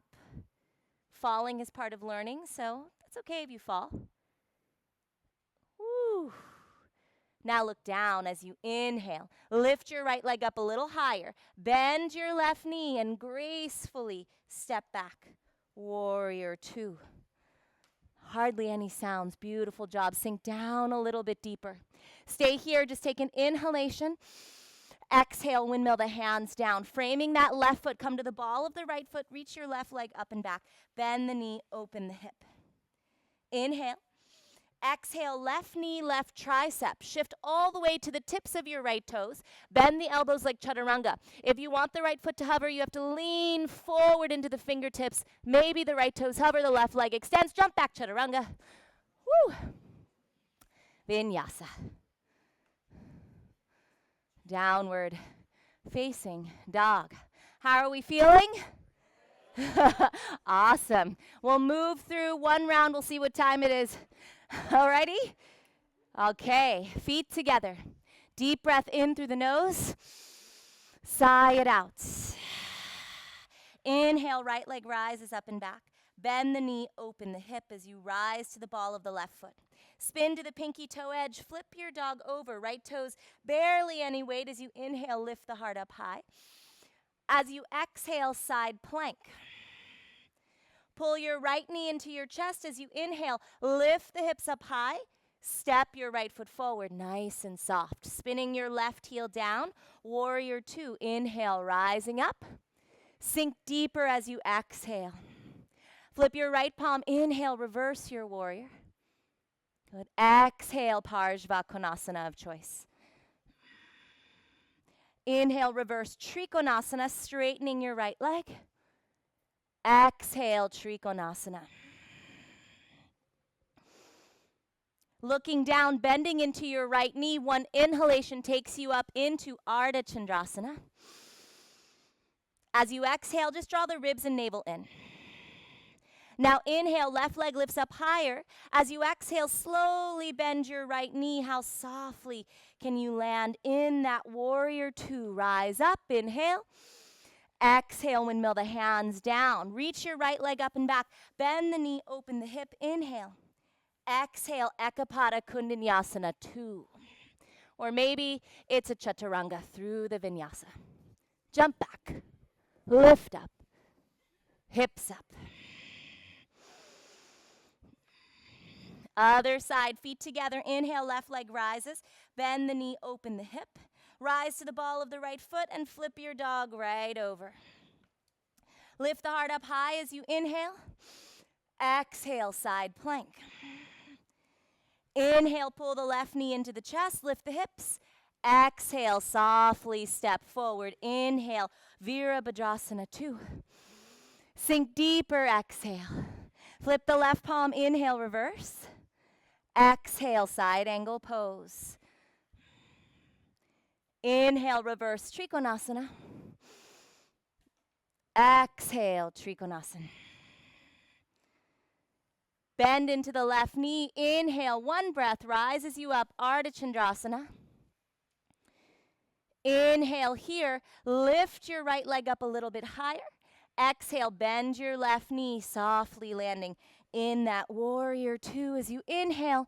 Falling is part of learning, so that's okay if you fall. Woo. Now look down as you inhale. Lift your right leg up a little higher. Bend your left knee and gracefully step back. Warrior two. Hardly any sounds. Beautiful job. Sink down a little bit deeper. Stay here. Just take an inhalation. Exhale, windmill the hands down. Framing that left foot. Come to the ball of the right foot. Reach your left leg up and back. Bend the knee. Open the hip. Inhale. Exhale, left knee, left tricep. Shift all the way to the tips of your right toes. Bend the elbows like chaturanga. If you want the right foot to hover, you have to lean forward into the fingertips. Maybe the right toes hover, the left leg extends. Jump back, chaturanga. Woo. Vinyasa. Downward facing dog. How are we feeling? Awesome. We'll move through one round. We'll see what time it is. Alrighty? Okay, feet together. Deep breath in through the nose. Sigh it out. Inhale, right leg rises up and back. Bend the knee, open the hip as you rise to the ball of the left foot. Spin to the pinky toe edge, flip your dog over, right toes barely any weight as you inhale, lift the heart up high. As you exhale, side plank. Pull your right knee into your chest as you inhale, lift the hips up high, step your right foot forward, nice and soft. Spinning your left heel down, warrior two, inhale, rising up. Sink deeper as you exhale. Flip your right palm, inhale, reverse your warrior. Good. Exhale, Baddha Koṇāsana of choice. Inhale, reverse Trikonasana, straightening your right leg. Exhale, Trikonasana. Looking down, bending into your right knee. One inhalation takes you up into Ardha Chandrasana. As you exhale, just draw the ribs and navel in. Now inhale, left leg lifts up higher. As you exhale, slowly bend your right knee. How softly can you land in that warrior two? Rise up, inhale. Exhale, windmill the hands down. Reach your right leg up and back. Bend the knee, open the hip, inhale. Exhale, Ekapada Vinyasa II. Or maybe it's a chaturanga through the vinyasa. Jump back, lift up, hips up. Other side, feet together. Inhale, left leg rises. Bend the knee, open the hip. Rise to the ball of the right foot and flip your dog right over. Lift the heart up high as you inhale. Exhale, side plank. Inhale, pull the left knee into the chest, lift the hips. Exhale, softly step forward. Inhale, Virabhadrasana II. Sink deeper, exhale. Flip the left palm, inhale, reverse. Exhale, side angle pose. Inhale, reverse Trikonasana. Exhale, Trikonasana. Bend into the left knee. Inhale, one breath rises you up, Ardha Chandrasana. Inhale here, lift your right leg up a little bit higher. Exhale, bend your left knee, softly landing in that warrior two as you inhale.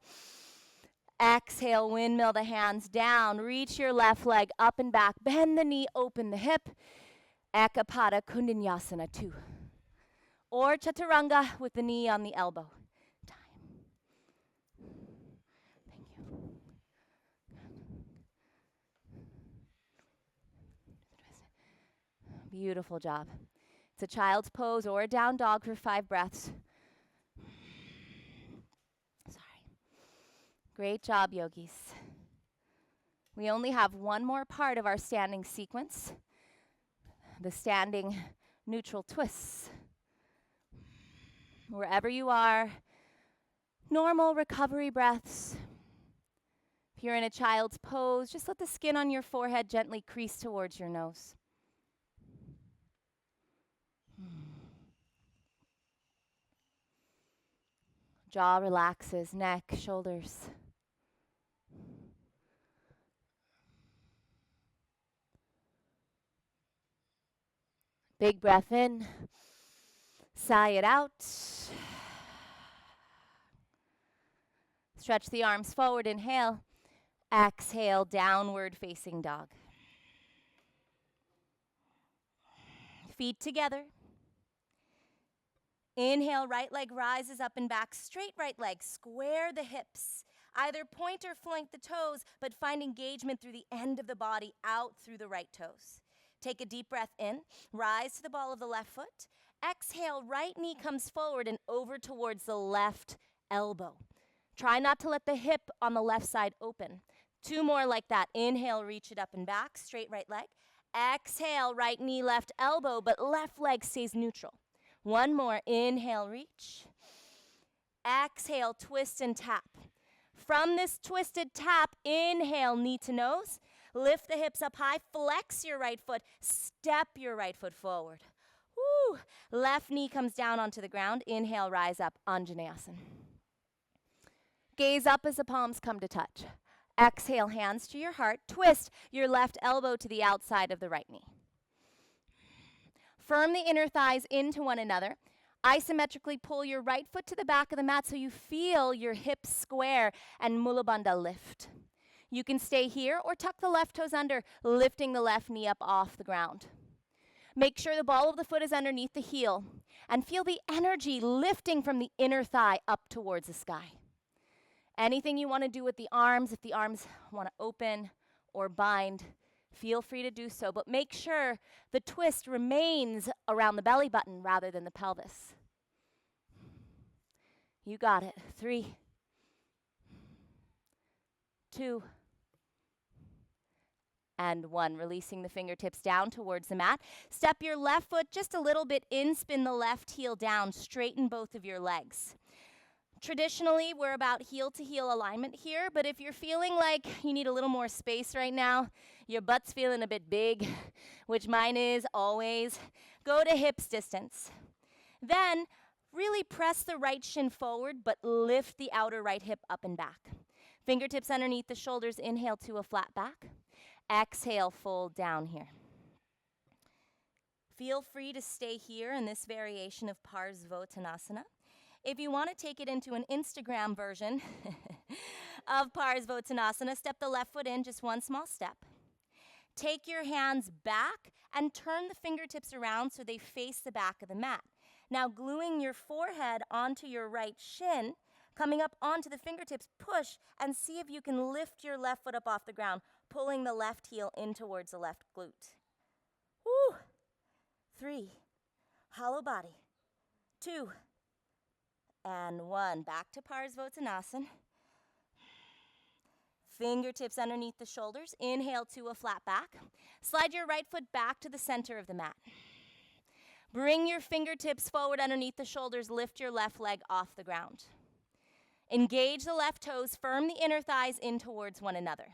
Exhale, windmill the hands down. Reach your left leg up and back. Bend the knee, open the hip. Ekapada Vinyasa II. Or chaturanga with the knee on the elbow. Thank you. Beautiful job. It's a child's pose or a down dog for 5 breaths. Great job, yogis. We only have one more part of our standing sequence, the standing neutral twists. Wherever you are, normal recovery breaths. If you're in a child's pose, just let the skin on your forehead gently crease towards your nose. Jaw relaxes, neck, shoulders. Big breath in, sigh it out. Stretch the arms forward, inhale. Exhale, downward facing dog. Feet together. Inhale, right leg rises up and back. Straight right leg, square the hips. Either point or flank the toes, but find engagement through the end of the body out through the right toes. Take a deep breath in, rise to the ball of the left foot. Exhale, right knee comes forward and over towards the left elbow. Try not to let the hip on the left side open. 2 more like that. Inhale, reach it up and back, straight right leg. Exhale, right knee, left elbow, but left leg stays neutral. 1 more. Inhale, reach. Exhale, twist and tap. From this twisted tap, inhale, knee to nose. Lift the hips up high, flex your right foot, step your right foot forward. Woo. Left knee comes down onto the ground. Inhale, rise up, Anjaneyasana. Gaze up as the palms come to touch. Exhale, hands to your heart. Twist your left elbow to the outside of the right knee. Firm the inner thighs into one another. Isometrically pull your right foot to the back of the mat so you feel your hips square and Mula Bandha lift. You can stay here or tuck the left toes under, lifting the left knee up off the ground. Make sure the ball of the foot is underneath the heel and feel the energy lifting from the inner thigh up towards the sky. Anything you want to do with the arms, if the arms want to open or bind, feel free to do so, but make sure the twist remains around the belly button rather than the pelvis. You got it. 3, 2, and 1. Releasing the fingertips down towards the mat. Step your left foot just a little bit in, spin the left heel down, straighten both of your legs. Traditionally, we're about heel to heel alignment here, but if you're feeling like you need a little more space right now, your butt's feeling a bit big, which mine is always, go to hips distance. Then, really press the right shin forward, but lift the outer right hip up and back. Fingertips underneath the shoulders, inhale to a flat back. Exhale, fold down here. Feel free to stay here in this variation of Parsvottanasana. If you want to take it into an Instagram version of Parsvottanasana, step the left foot in, just one small step. Take your hands back and turn the fingertips around so they face the back of the mat. Now gluing your forehead onto your right shin, coming up onto the fingertips, push and see if you can lift your left foot up off the ground, pulling the left heel in towards the left glute. Woo! 3, hollow body. 2, and 1. Back to Parsvottanasana. Fingertips underneath the shoulders. Inhale to a flat back. Slide your right foot back to the center of the mat. Bring your fingertips forward underneath the shoulders. Lift your left leg off the ground. Engage the left toes. Firm the inner thighs in towards one another.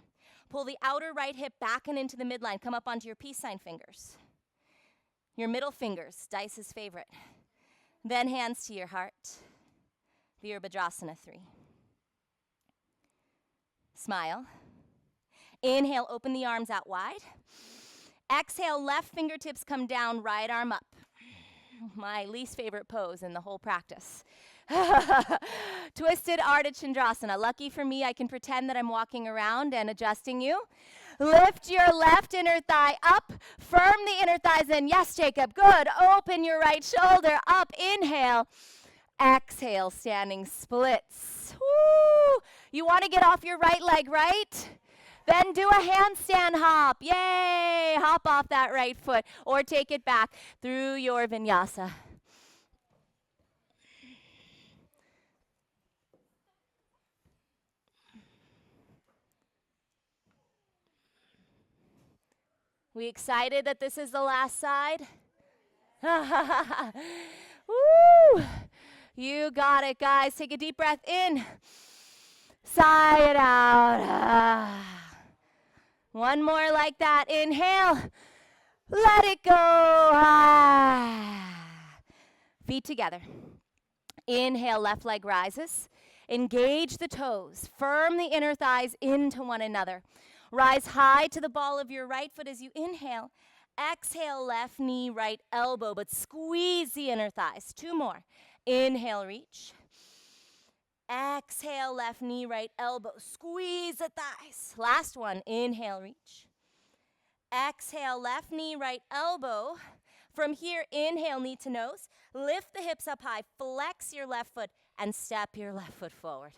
Pull the outer right hip back and into the midline. Come up onto your peace sign fingers. Your middle fingers, Dice's favorite. Then hands to your heart. Virabhadrasana 3. Smile. Inhale, open the arms out wide. Exhale, left fingertips come down, right arm up. My least favorite pose in the whole practice. Twisted Ardha Chandrasana. Lucky for me, I can pretend that I'm walking around and adjusting you. Lift your left inner thigh up. Firm the inner thighs in. Yes, Jacob. Good. Open your right shoulder up. Inhale. Exhale, standing splits. Woo! You want to get off your right leg, right? Then do a handstand hop. Yay! Hop off that right foot or take it back through your Vinyasa. We excited that this is the last side? Woo! You got it, guys. Take a deep breath in. Sigh it out. One more like that. Inhale. Let it go. Feet together. Inhale, left leg rises. Engage the toes. Firm the inner thighs into one another. Rise high to the ball of your right foot as you inhale. Exhale, left knee, right elbow, but squeeze the inner thighs. 2 more. Inhale, reach. Exhale, left knee, right elbow. Squeeze the thighs. Last one. Inhale, reach. Exhale, left knee, right elbow. From here, inhale, knee to nose. Lift the hips up high. Flex your left foot and step your left foot forward.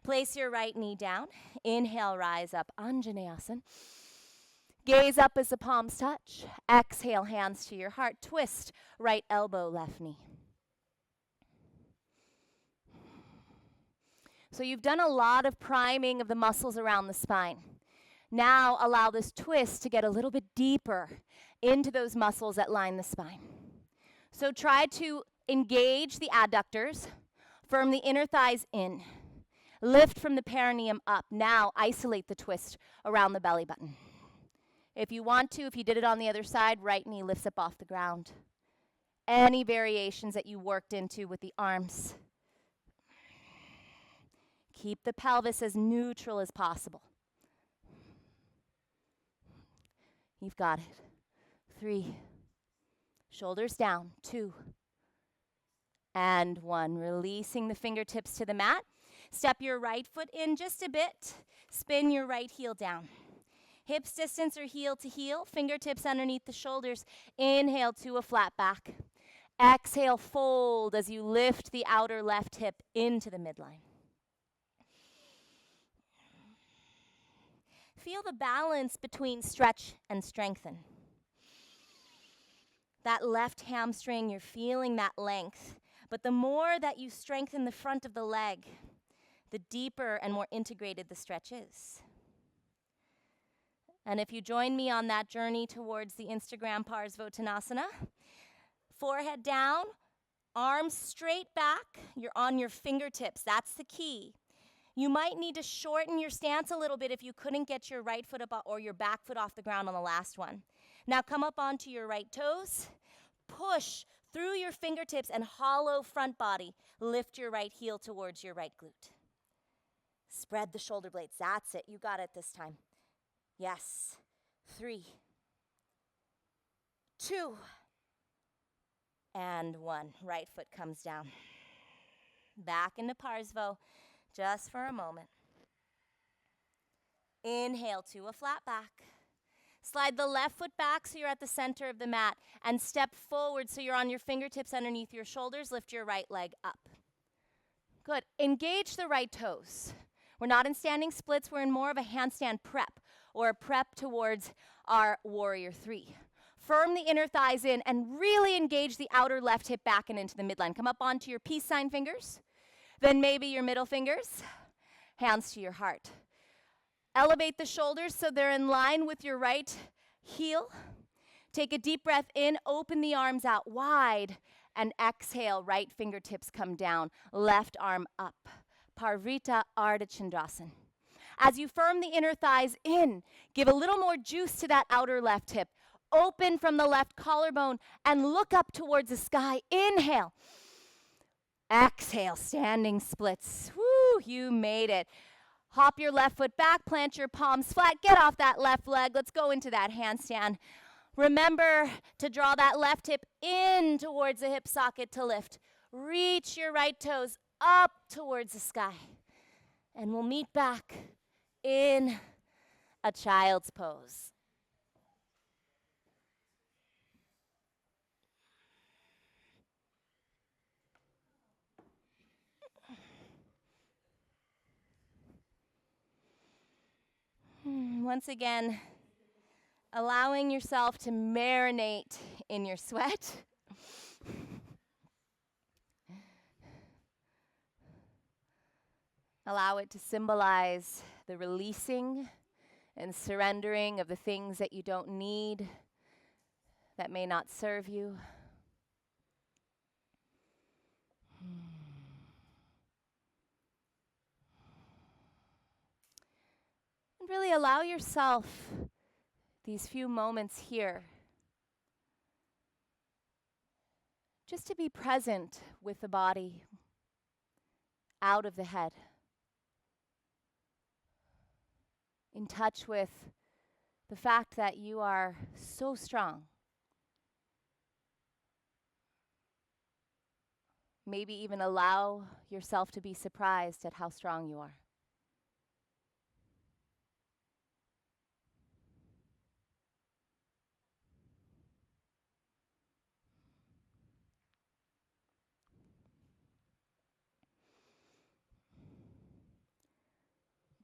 Place your right knee down. Inhale, rise up. Anjaneyasana. Gaze up as the palms touch. Exhale, hands to your heart. Twist, right elbow, left knee. So you've done a lot of priming of the muscles around the spine. Now allow this twist to get a little bit deeper into those muscles that line the spine. So try to engage the adductors. Firm the inner thighs in. Lift from the perineum up. Now isolate the twist around the belly button. If you want to, if you did it on the other side, right knee lifts up off the ground. Any variations that you worked into with the arms. Keep the pelvis as neutral as possible. You've got it. 3. Shoulders down. 2. And 1. Releasing the fingertips to the mat. Step your right foot in just a bit. Spin your right heel down. Hips distance or heel to heel. Fingertips underneath the shoulders. Inhale to a flat back. Exhale, fold as you lift the outer left hip into the midline. Feel the balance between stretch and strengthen. That left hamstring, you're feeling that length. But the more that you strengthen the front of the leg, the deeper and more integrated the stretch is. And if you join me on that journey towards the Instagram Uttanasana, forehead down, arms straight back, you're on your fingertips, that's the key. You might need to shorten your stance a little bit if you couldn't get your right foot up or your back foot off the ground on the last one. Now come up onto your right toes, push through your fingertips and hollow front body. Lift your right heel towards your right glute. Spread the shoulder blades. That's it. You got it this time. Yes. 3, 2, and 1. Right foot comes down. Back into Parsvo just for a moment. Inhale to a flat back. Slide the left foot back so you're at the center of the mat and step forward so you're on your fingertips underneath your shoulders. Lift your right leg up. Good. Engage the right toes. We're not in standing splits. We're in more of a handstand prep or a prep towards our warrior 3. Firm the inner thighs in and really engage the outer left hip back and into the midline. Come up onto your peace sign fingers. Then maybe your middle fingers. Hands to your heart. Elevate the shoulders so they're in line with your right heel. Take a deep breath in, open the arms out wide, and exhale, right fingertips come down, left arm up. Parvrita Ardha Chandrasana. As you firm the inner thighs in, give a little more juice to that outer left hip. Open from the left collarbone and look up towards the sky. Inhale. Exhale, standing splits. Woo, you made it. Hop your left foot back, plant your palms flat, get off that left leg. Let's go into that handstand. Remember to draw that left hip in towards the hip socket to lift. Reach your right toes up towards the sky. And we'll meet back in a child's pose. Once again, allowing yourself to marinate in your sweat. Allow it to symbolize the releasing and surrendering of the things that you don't need, that may not serve you. Really allow yourself these few moments here just to be present with the body, out of the head, in touch with the fact that you are so strong. Maybe even allow yourself to be surprised at how strong you are.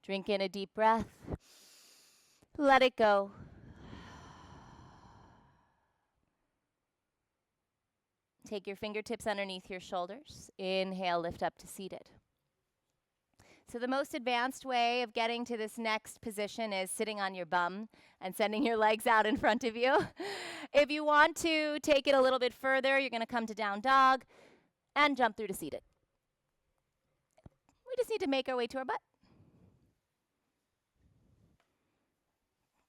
Drink in a deep breath. Let it go. Take your fingertips underneath your shoulders. Inhale, lift up to seated. So the most advanced way of getting to this next position is sitting on your bum and sending your legs out in front of you. If you want to take it a little bit further, you're going to come to down dog and jump through to seated. We just need to make our way to our butt.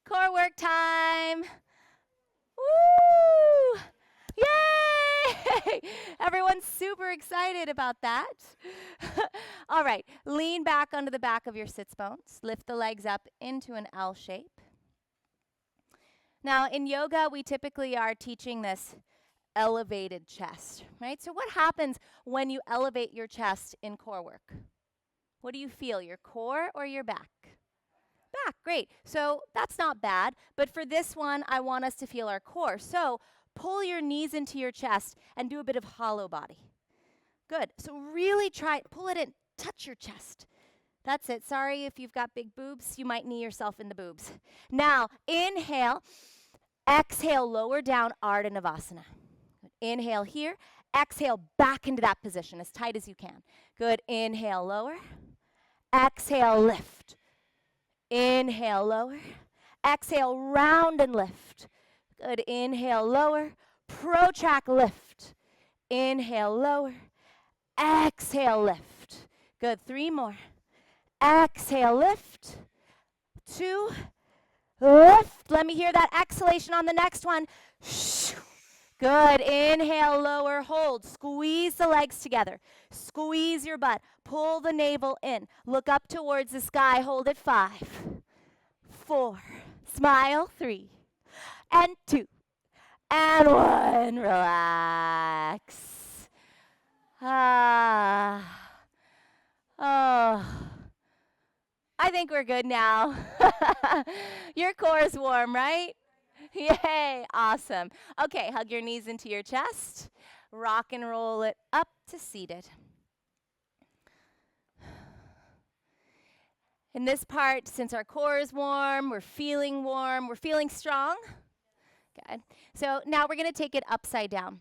Core work time. Woo! Yay! Everyone's super excited about that. All right, lean back onto the back of your sits bones. Lift the legs up into an L shape. Now, in yoga, we typically are teaching this elevated chest, right? So what happens when you elevate your chest in core work? What do you feel, your core or your back? Back, great. So that's not bad, but for this one, I want us to feel our core. So pull your knees into your chest and do a bit of hollow body. Good. So really try, pull it in, touch your chest. That's it. Sorry if you've got big boobs, you might knee yourself in the boobs. Now, inhale, exhale, lower down, Ardha Chandrasana. Inhale here, exhale back into that position as tight as you can. Good. Inhale, lower. Exhale, lift. Inhale, lower. Exhale, round and lift. Good. Inhale, lower. Protract, lift. Inhale, lower. Exhale, lift. Good. 3 more. Exhale, lift. 2. Lift. Let me hear that exhalation on the next one. Good. Inhale, lower, hold. Squeeze the legs together. Squeeze your butt. Pull the navel in. Look up towards the sky. Hold it. 5, 4. Smile. 3 and 2 and 1. Relax. Oh. I think we're good now. Your core is warm, right? Yay, awesome. Okay, hug your knees into your chest. Rock and roll it up to seated. In this part, since our core is warm, we're feeling strong. Good. So now we're going to take it upside down.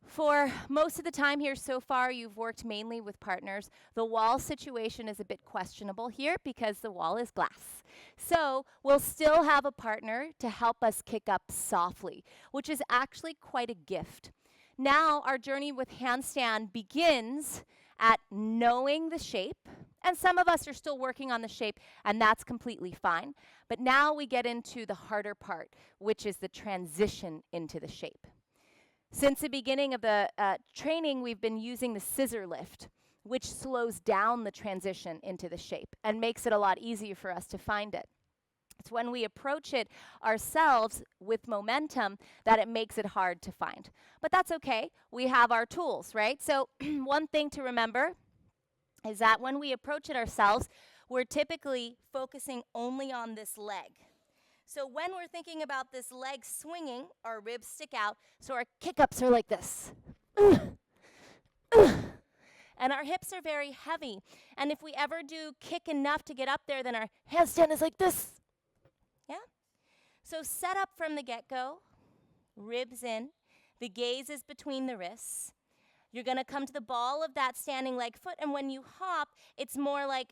For most of the time here so far, you've worked mainly with partners. The wall situation is a bit questionable here because the wall is glass. So we'll still have a partner to help us kick up softly, which is actually quite a gift. Now our journey with handstand begins at knowing the shape. And some of us are still working on the shape, and that's completely fine. But now we get into the harder part, which is the transition into the shape. Since the beginning of the training, we've been using the scissor lift, which slows down the transition into the shape and makes it a lot easier for us to find it. It's when we approach it ourselves with momentum that it makes it hard to find. But that's okay. We have our tools, right? So one thing to remember is that when we approach it ourselves, we're typically focusing only on this leg. So when we're thinking about this leg swinging, our ribs stick out, so our kick-ups are like this. And our hips are very heavy. And if we ever do kick enough to get up there, then our handstand is like this. Yeah? So set up from the get-go, ribs in, the gaze is between the wrists. You're going to come to the ball of that standing leg foot, and when you hop, it's more like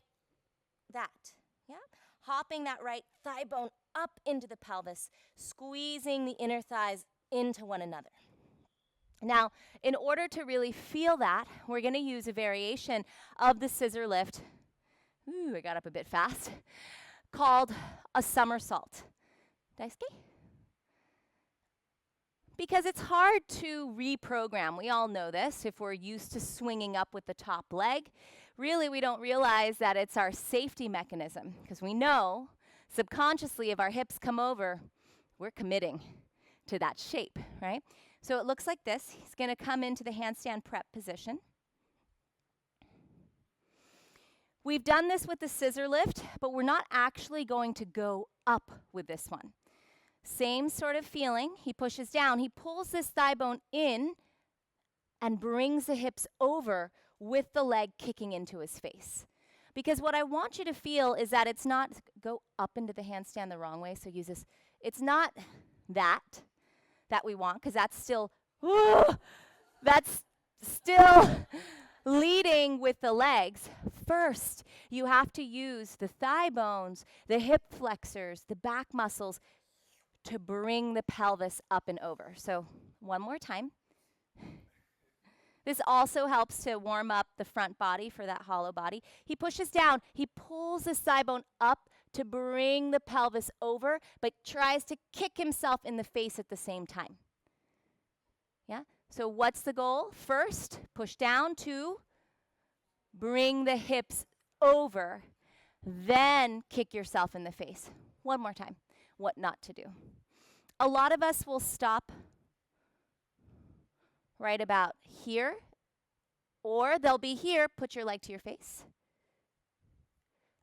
that. Yeah? Hopping that right thigh bone up into the pelvis, squeezing the inner thighs into one another. Now, in order to really feel that, we're going to use a variation of the scissor lift. Ooh, I got up a bit fast. Called a somersault. Daisuke? Because it's hard to reprogram. We all know this. If we're used to swinging up with the top leg, really we don't realize that it's our safety mechanism, because we know subconsciously if our hips come over, we're committing to that shape, right? So it looks like this. He's going to come into the handstand prep position. We've done this with the scissor lift, but we're not actually going to go up with this one. Same sort of feeling. He pushes down. He pulls this thigh bone in and brings the hips over with the leg kicking into his face. Because what I want you to feel is that it's not go up into the handstand the wrong way, so use this. It's not that we want, because that's still leading with the legs. First, you have to use the thigh bones, the hip flexors, the back muscles to bring the pelvis up and over. So one more time. This also helps to warm up the front body for that hollow body. He pushes down. He pulls the thigh bone up to bring the pelvis over, but tries to kick himself in the face at the same time. Yeah? So what's the goal? First, push down. 2, bring the hips over. Then kick yourself in the face. One more time. What not to do. A lot of us will stop right about here, or they'll be here. Put your leg to your face.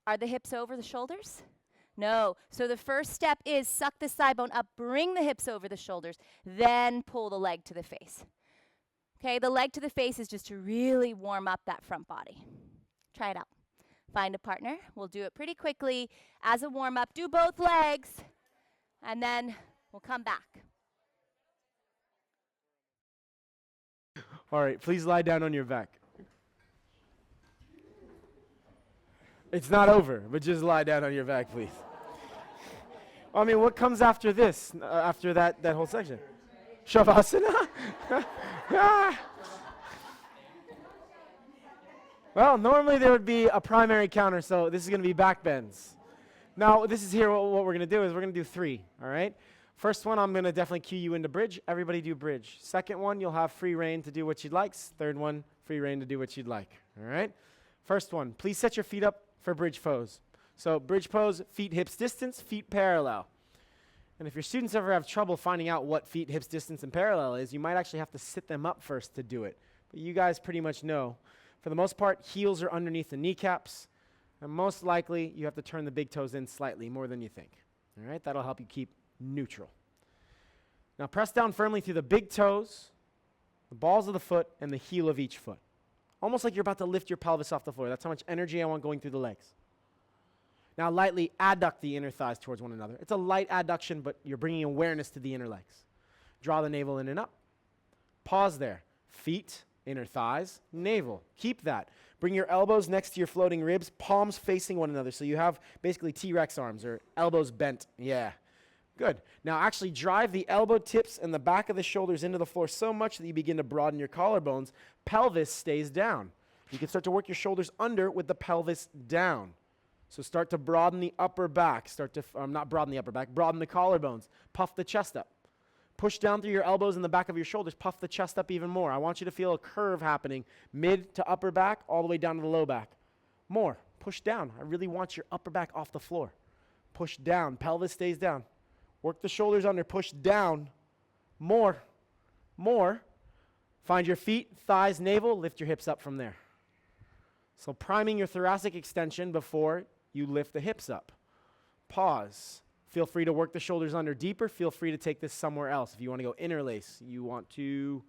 Are the hips over the shoulders? No. So the first step is suck the thigh bone up, bring the hips over the shoulders, then pull the leg to the face. Okay, the leg to the face is just to really warm up that front body. Try it out. Find a partner. We'll do it pretty quickly. As a warm-up, do both legs, and then we'll come back. All right, please lie down on your back. It's not over, but just lie down on your back, please. I mean, what comes after this, after that whole section? Shavasana? Well, normally there would be a primary counter, so this is going to be back bends. Now, this is here, what we're going to do is we're going to do 3, all right? First one, I'm going to definitely cue you into bridge. Everybody do bridge. Second one, you'll have free reign to do what you'd like. Third one, free reign to do what you'd like, all right? First one, please set your feet up for bridge pose. So bridge pose, feet hips distance, feet parallel. And if your students ever have trouble finding out what feet hips distance and parallel is, you might actually have to sit them up first to do it. But you guys pretty much know. For the most part, heels are underneath the kneecaps, and most likely you have to turn the big toes in slightly more than you think. All right, that'll help you keep neutral. Now press down firmly through the big toes, the balls of the foot, and the heel of each foot. Almost like you're about to lift your pelvis off the floor. That's how much energy I want going through the legs. Now lightly adduct the inner thighs towards one another. It's a light adduction, but you're bringing awareness to the inner legs. Draw the navel in and up. Pause there. Feet, inner thighs, navel. Keep that. Bring your elbows next to your floating ribs, palms facing one another. So you have basically T-Rex arms or elbows bent. Yeah. Good. Now actually drive the elbow tips and the back of the shoulders into the floor so much that you begin to broaden your collarbones. Pelvis stays down. You can start to work your shoulders under with the pelvis down. So start to broaden the upper back. Not broaden the upper back, broaden the collarbones. Puff the chest up. Push down through your elbows and the back of your shoulders. Puff the chest up even more. I want you to feel a curve happening mid to upper back all the way down to the low back. More. Push down. I really want your upper back off the floor. Push down. Pelvis stays down. Work the shoulders under. Push down. More. More. Find your feet, thighs, navel. Lift your hips up from there. So priming your thoracic extension before you lift the hips up. Pause. Feel free to work the shoulders under deeper. Feel free to take this somewhere else. If you want to go interlace, you want to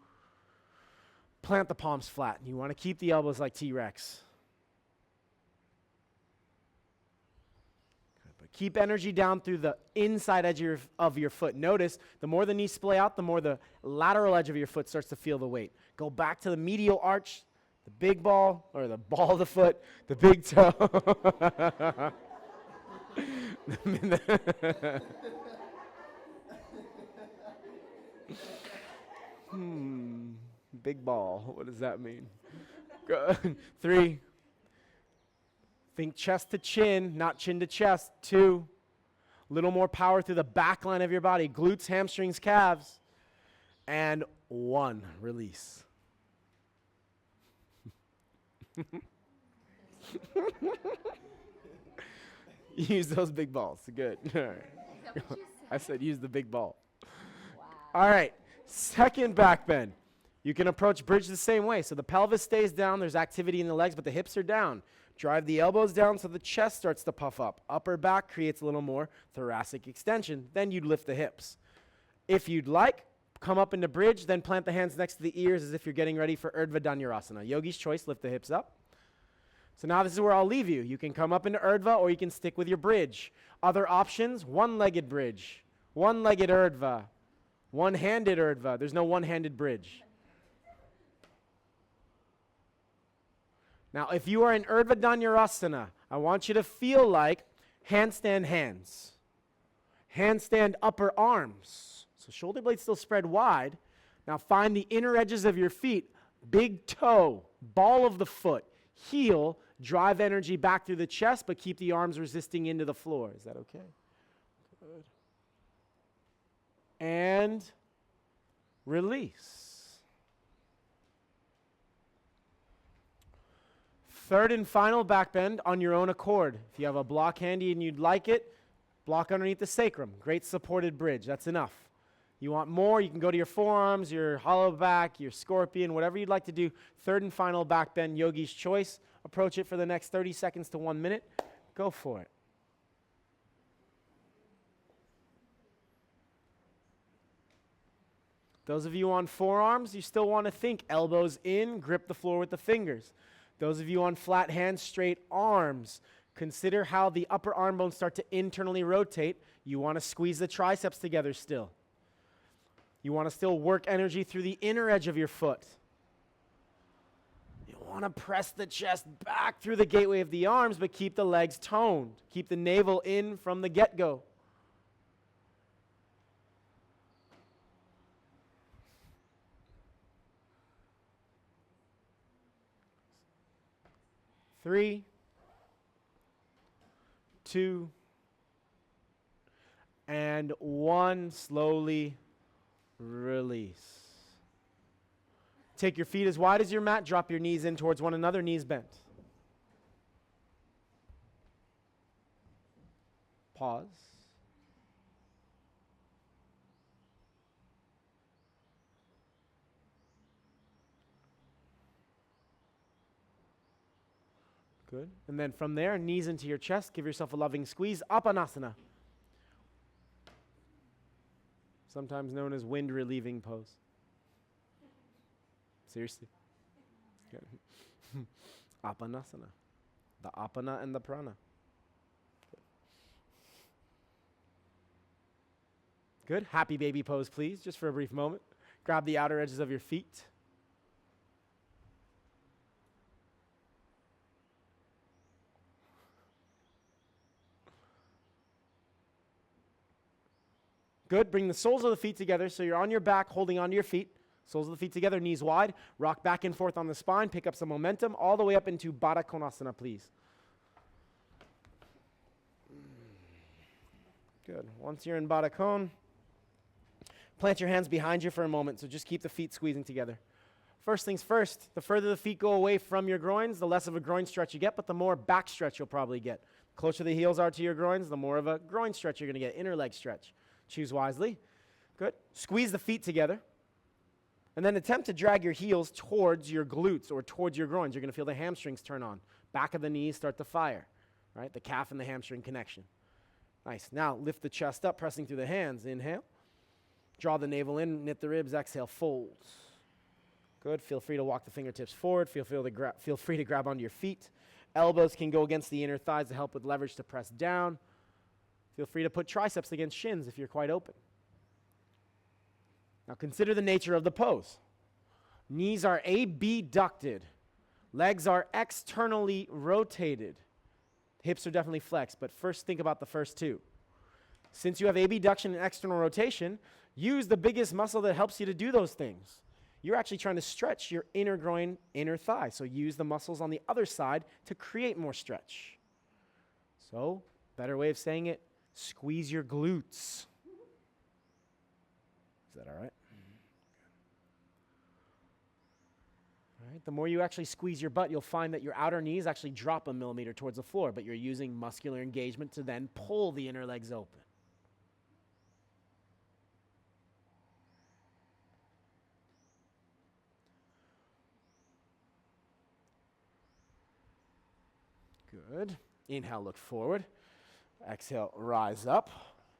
plant the palms flat. You want to keep the elbows like T-Rex. But keep energy down through the inside edge of your foot. Notice, the more the knees splay out, the more the lateral edge of your foot starts to feel the weight. Go back to the medial arch, the big ball, or the ball of the foot, the big toe. Big ball. What does that mean? Good. 3. Think chest to chin, not chin to chest. 2. A little more power through the back line of your body. Glutes, hamstrings, calves. And 1. Release. Use those big balls. Good. All right. I said use the big ball. Wow. All right. Second back bend. You can approach bridge the same way. So the pelvis stays down. There's activity in the legs, but the hips are down. Drive the elbows down so the chest starts to puff up. Upper back creates a little more thoracic extension. Then you'd lift the hips. If you'd like, come up into bridge, then plant the hands next to the ears as if you're getting ready for Ardha Chandrasana. Yogi's choice, lift the hips up. So now this is where I'll leave you. You can come up into Ardha or you can stick with your bridge. Other options, one-legged bridge, one-legged Ardha, one-handed Ardha. There's no one-handed bridge. Now, if you are in Ardha Chandrasana, I want you to feel like handstand hands, handstand upper arms. So shoulder blades still spread wide. Now find the inner edges of your feet, big toe, ball of the foot, heel, drive energy back through the chest, but keep the arms resisting into the floor. Is that okay? Good. And release. Third and final back bend on your own accord. If you have a block handy and you'd like it, block underneath the sacrum. Great supported bridge. That's enough. You want more, you can go to your forearms, your hollow back, your scorpion, whatever you'd like to do. Third and final back bend, yogi's choice. Approach it for the next 30 seconds to 1 minute. Go for it. Those of you on forearms, you still want to think elbows in, grip the floor with the fingers. Those of you on flat hands, straight arms, consider how the upper arm bones start to internally rotate. You want to squeeze the triceps together still. You want to still work energy through the inner edge of your foot. You want to press the chest back through the gateway of the arms, but keep the legs toned. Keep the navel in from the get-go. Three, 2, and 1. Slowly release. Take your feet as wide as your mat. Drop your knees in towards one another, knees bent. Pause. Good. And then from there, knees into your chest. Give yourself a loving squeeze. Uttanasana. Sometimes known as wind relieving pose. Seriously. Good. Uttanasana. The apana and the prana. Good. Happy baby pose, please, just for a brief moment. Grab the outer edges of your feet. Good. Bring the soles of the feet together so you're on your back holding onto your feet. Soles of the feet together, knees wide. Rock back and forth on the spine. Pick up some momentum all the way up into Baddha Koṇāsana, please. Good. Once you're in Baddha Koṇ, plant your hands behind you for a moment, so just keep the feet squeezing together. First things first, the further the feet go away from your groins, the less of a groin stretch you get, but the more back stretch you'll probably get. The closer the heels are to your groins, the more of a groin stretch you're going to get, inner leg stretch. Choose wisely. Good. Squeeze the feet together. And then attempt to drag your heels towards your glutes or towards your groins. You're going to feel the hamstrings turn on. Back of the knees start to fire. Right? The calf and the hamstring connection. Nice. Now lift the chest up, pressing through the hands. Inhale. Draw the navel in, knit the ribs. Exhale, fold. Good. Feel free to walk the fingertips forward. Feel free to grab onto your feet. Elbows can go against the inner thighs to help with leverage to press down. Feel free to put triceps against shins if you're quite open. Now consider the nature of the pose. Knees are abducted. Legs are externally rotated. Hips are definitely flexed, but first think about the first two. Since you have abduction and external rotation, use the biggest muscle that helps you to do those things. You're actually trying to stretch your inner groin, inner thigh. So use the muscles on the other side to create more stretch. So, better way of saying it, squeeze your glutes. Is that all right? All right? The more you actually squeeze your butt, you'll find that your outer knees actually drop a millimeter towards the floor, but you're using muscular engagement to then pull the inner legs open. Good. Inhale, look forward. Exhale, rise up.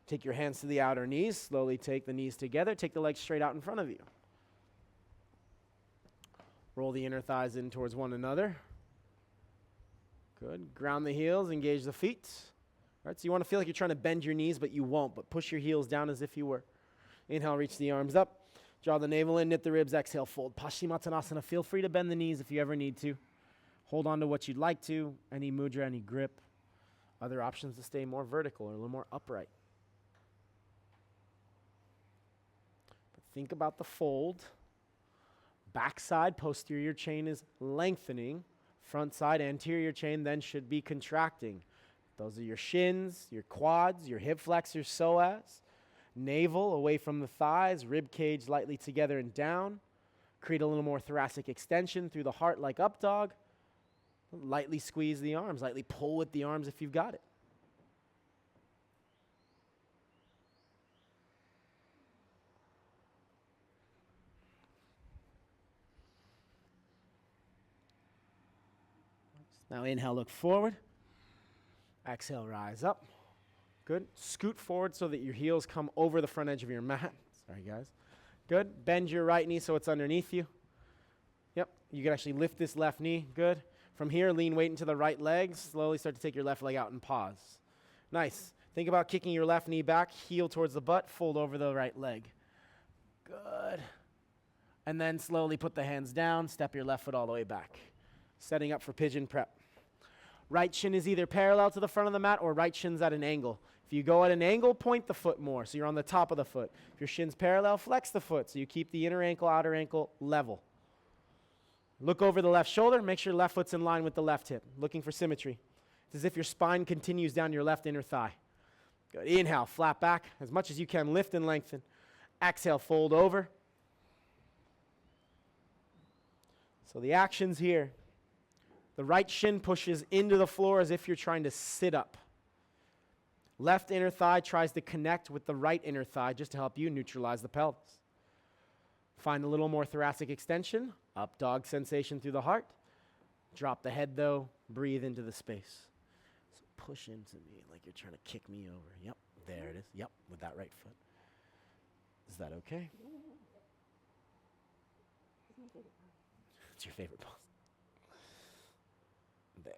Take your hands to the outer knees. Slowly take the knees together. Take the legs straight out in front of you. Roll the inner thighs in towards one another. Good. Ground the heels. Engage the feet. All right, so you want to feel like you're trying to bend your knees, but you won't. But push your heels down as if you were. Inhale, reach the arms up. Draw the navel in, knit the ribs. Exhale, fold. Paschimottanasana. Feel free to bend the knees if you ever need to. Hold on to what you'd like to. Any mudra, any grip. Other options to stay more vertical or a little more upright. But think about the fold. Backside, posterior chain is lengthening. Front side, anterior chain then should be contracting. Those are your shins, your quads, your hip flexors, psoas. Navel away from the thighs, rib cage lightly together and down. Create a little more thoracic extension through the heart like up dog. Lightly squeeze the arms, lightly pull with the arms if you've got it. Now inhale, look forward. Exhale, rise up. Good. Scoot forward so that your heels come over the front edge of your mat. Sorry, guys. Good. Bend your right knee so it's underneath you. Yep. You can actually lift this left knee. Good. From here, lean weight into the right leg. Slowly start to take your left leg out and pause. Nice. Think about kicking your left knee back, heel towards the butt, fold over the right leg. Good. And then slowly put the hands down, step your left foot all the way back. Setting up for pigeon prep. Right shin is either parallel to the front of the mat or right shin's at an angle. If you go at an angle, point the foot more, so you're on the top of the foot. If your shin's parallel, flex the foot, so you keep the inner ankle, outer ankle level. Look over the left shoulder, make sure left foot's in line with the left hip, looking for symmetry. It's as if your spine continues down your left inner thigh. Good. Inhale, flat back, as much as you can, lift and lengthen. Exhale, fold over. So the actions here, the right shin pushes into the floor as if you're trying to sit up. Left inner thigh tries to connect with the right inner thigh just to help you neutralize the pelvis. Find a little more thoracic extension, up dog sensation through the heart. Drop the head though, breathe into the space. So push into me like you're trying to kick me over. Yep, there it is. Yep, with that right foot. Is that okay? It's your favorite pose. There.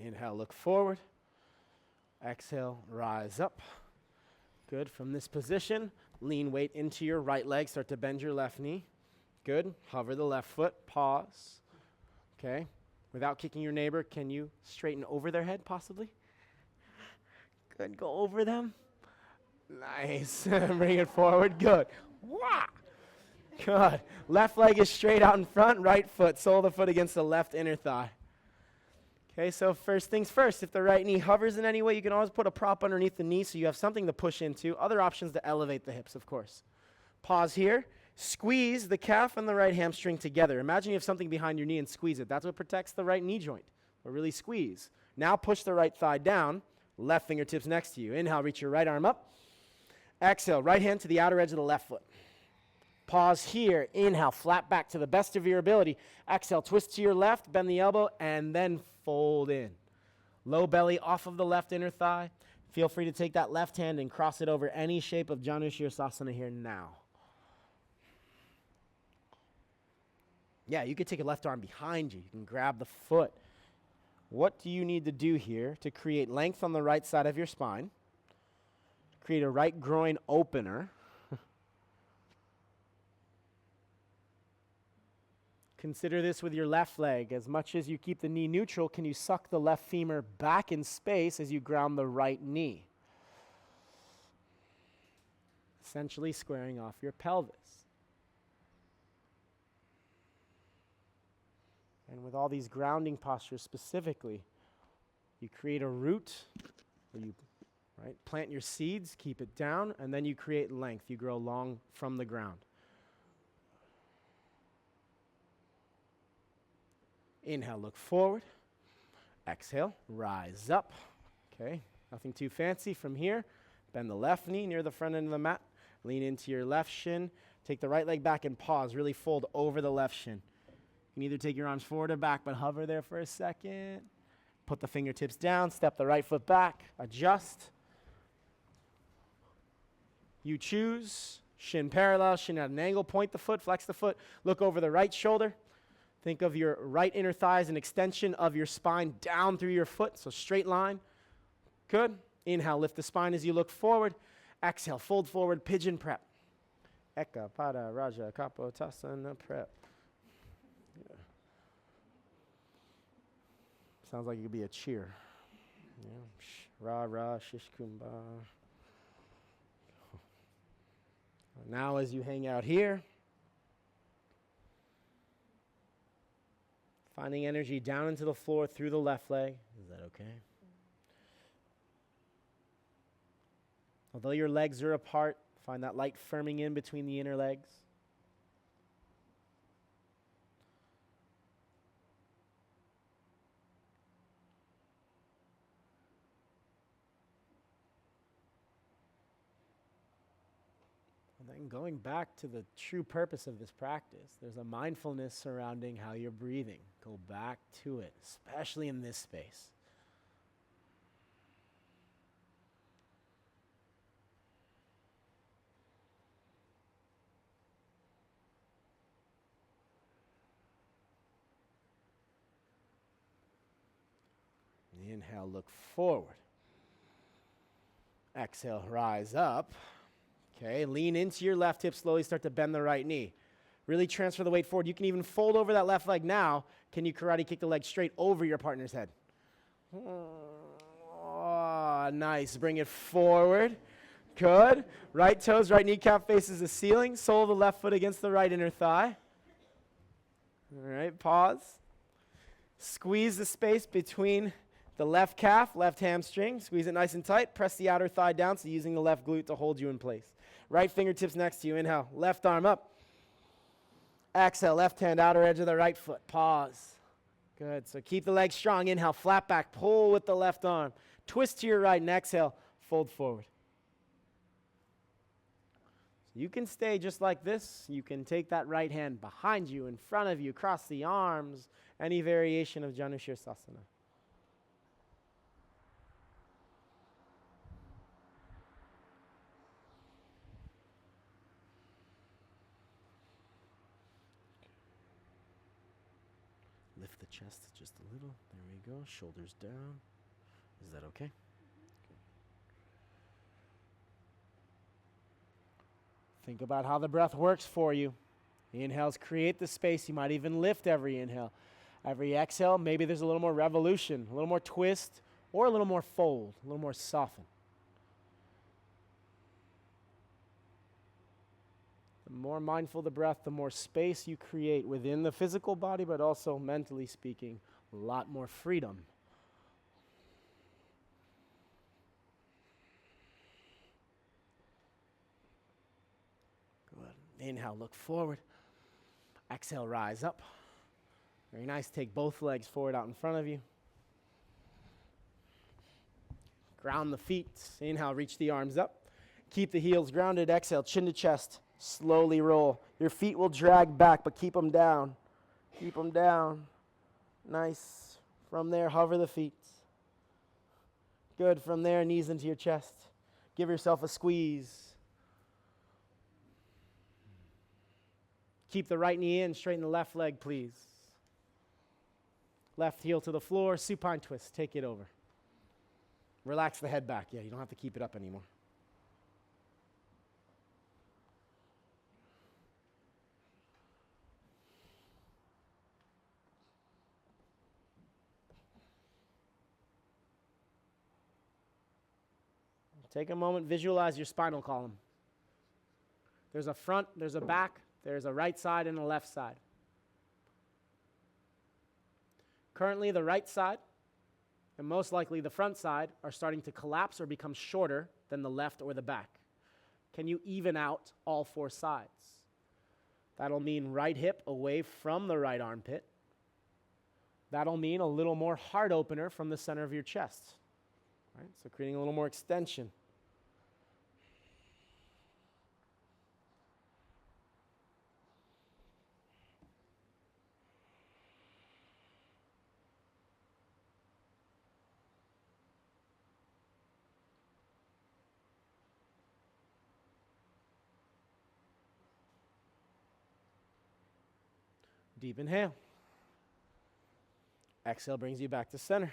Inhale, look forward. Exhale, rise up. Good. From this position, lean weight into your right leg. Start to bend your left knee. Good. Hover the left foot. Pause. Okay. Without kicking your neighbor, can you straighten over their head, possibly? Good. Go over them. Nice. Bring it forward. Good. Wah! Good. Left leg is straight out in front. Right foot, sole of the foot against the left inner thigh. Okay, so first things first, if the right knee hovers in any way, you can always put a prop underneath the knee so you have something to push into. Other options to elevate the hips, of course. Pause here. Squeeze the calf and the right hamstring together. Imagine you have something behind your knee and squeeze it. That's what protects the right knee joint. Or really squeeze. Now push the right thigh down, left fingertips next to you. Inhale, reach your right arm up. Exhale, right hand to the outer edge of the left foot. Pause here. Inhale, flat back to the best of your ability. Exhale, twist to your left, bend the elbow, and then fold in. Low belly off of the left inner thigh. Feel free to take that left hand and cross it over any shape of Janushirsasana here now. Yeah, you could take a left arm behind you. You can grab the foot. What do you need to do here to create length on the right side of your spine? Create a right groin opener. Consider this with your left leg. As much as you keep the knee neutral, can you suck the left femur back in space as you ground the right knee? Essentially squaring off your pelvis. And with all these grounding postures specifically, you create a root, where you plant your seeds, keep it down, and then you create length. You grow long from the ground. Inhale, look forward. Exhale, rise up. Okay, nothing too fancy from here. Bend the left knee near the front end of the mat. Lean into your left shin. Take the right leg back and pause. Really fold over the left shin. You can either take your arms forward or back, but hover there for a second. Put the fingertips down. Step the right foot back. Adjust. You choose. Shin parallel, shin at an angle. Point the foot, flex the foot. Look over the right shoulder. Think of your right inner thigh as an extension of your spine down through your foot, so straight line. Good. Inhale, lift the spine as you look forward. Exhale, fold forward, pigeon prep. Eka, Pada, Raja, Kapo, Tasana, prep. Yeah. Sounds like it could be a cheer. Yeah. Ra, ra, shish, kumbha. Now as you hang out here, finding energy down into the floor through the left leg. Is that okay? Although your legs are apart, find that light firming in between the inner legs. And then going back to the true purpose of this practice, there's a mindfulness surrounding how you're breathing. Go back to it, especially in this space. Inhale, look forward. Exhale, rise up. Okay, lean into your left hip, slowly start to bend the right knee. Really transfer the weight forward. You can even fold over that left leg now. Can you karate kick the leg straight over your partner's head? Oh, nice. Bring it forward. Good. Right toes, right kneecap faces the ceiling. Sole of the left foot against the right inner thigh. All right, pause. Squeeze the space between the left calf, left hamstring. Squeeze it nice and tight. Press the outer thigh down, so using the left glute to hold you in place. Right fingertips next to you. Inhale, left arm up. Exhale, left hand, outer edge of the right foot. Pause. Good. So keep the legs strong. Inhale, flat back, pull with the left arm. Twist to your right and exhale, fold forward. You can stay just like this. You can take that right hand behind you, in front of you, cross the arms, any variation of Janushirasana. Lift the chest just a little. There we go. Shoulders down. Is that okay? Think about how the breath works for you. The inhales create the space. You might even lift every inhale. Every exhale, maybe there's a little more revolution, a little more twist, or a little more fold, a little more soften. The more mindful the breath, the more space you create within the physical body, but also mentally speaking, a lot more freedom. Good. Inhale, look forward. Exhale, rise up. Very nice. Take both legs forward out in front of you. Ground the feet. Inhale, reach the arms up. Keep the heels grounded. Exhale, chin to chest. Slowly roll. Your feet will drag back, but keep them down. Keep them down. Nice. From there, hover the feet. Good. From there, knees into your chest. Give yourself a squeeze. Keep the right knee in. Straighten the left leg, please. Left heel to the floor. Supine twist. Take it over. Relax the head back. Yeah, you don't have to keep it up anymore. Take a moment, visualize your spinal column. There's a front, there's a back, there's a right side and a left side. Currently, the right side, and most likely the front side, are starting to collapse or become shorter than the left or the back. Can you even out all four sides? That'll mean right hip away from the right armpit. That'll mean a little more heart opener from the center of your chest. Right? So creating a little more extension. Deep inhale. Exhale brings you back to center.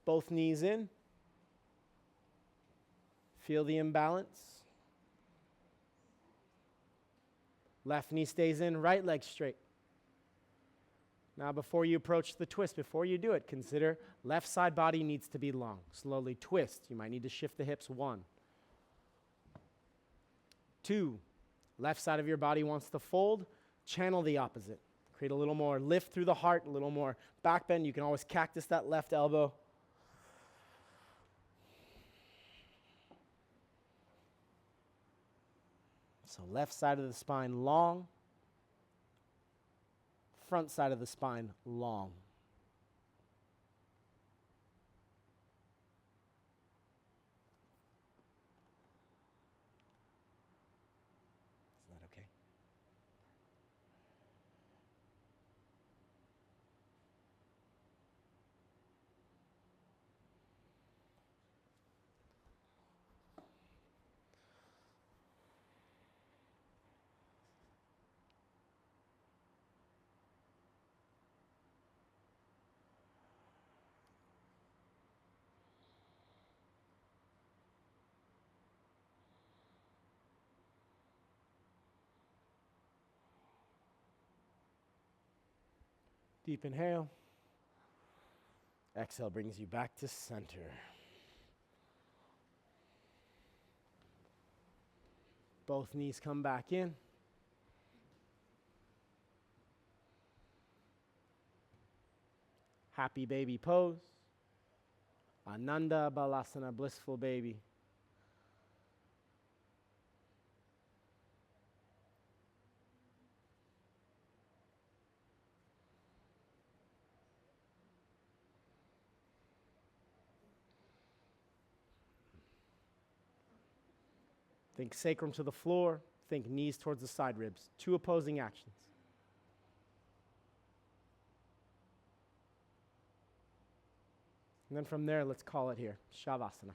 Both knees in. Feel the imbalance. Left knee stays in, right leg straight. Now before you approach the twist, before you do it, consider left side body needs to be long. Slowly twist. You might need to shift the hips. 1. 2, left side of your body wants to fold, channel the opposite. Create a little more lift through the heart, a little more back bend. You can always cactus that left elbow. So left side of the spine long, front side of the spine long. Is that okay? Deep inhale. Exhale brings you back to center. Both knees come back in. Happy baby pose. Ananda Balasana, blissful baby. Think sacrum to the floor. Think knees towards the side ribs. Two opposing actions. And then from there, let's call it here, Shavasana.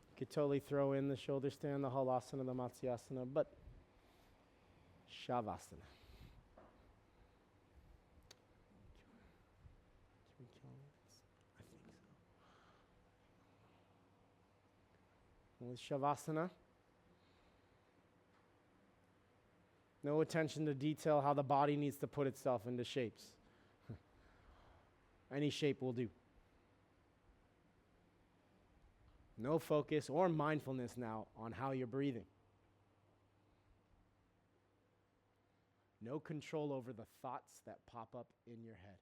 You could totally throw in the shoulder stand, the Halasana, the Matsyasana, but Shavasana. With Shavasana, no attention to detail how the body needs to put itself into shapes. Any shape will do. No focus or mindfulness now on how you're breathing. No control over the thoughts that pop up in your head.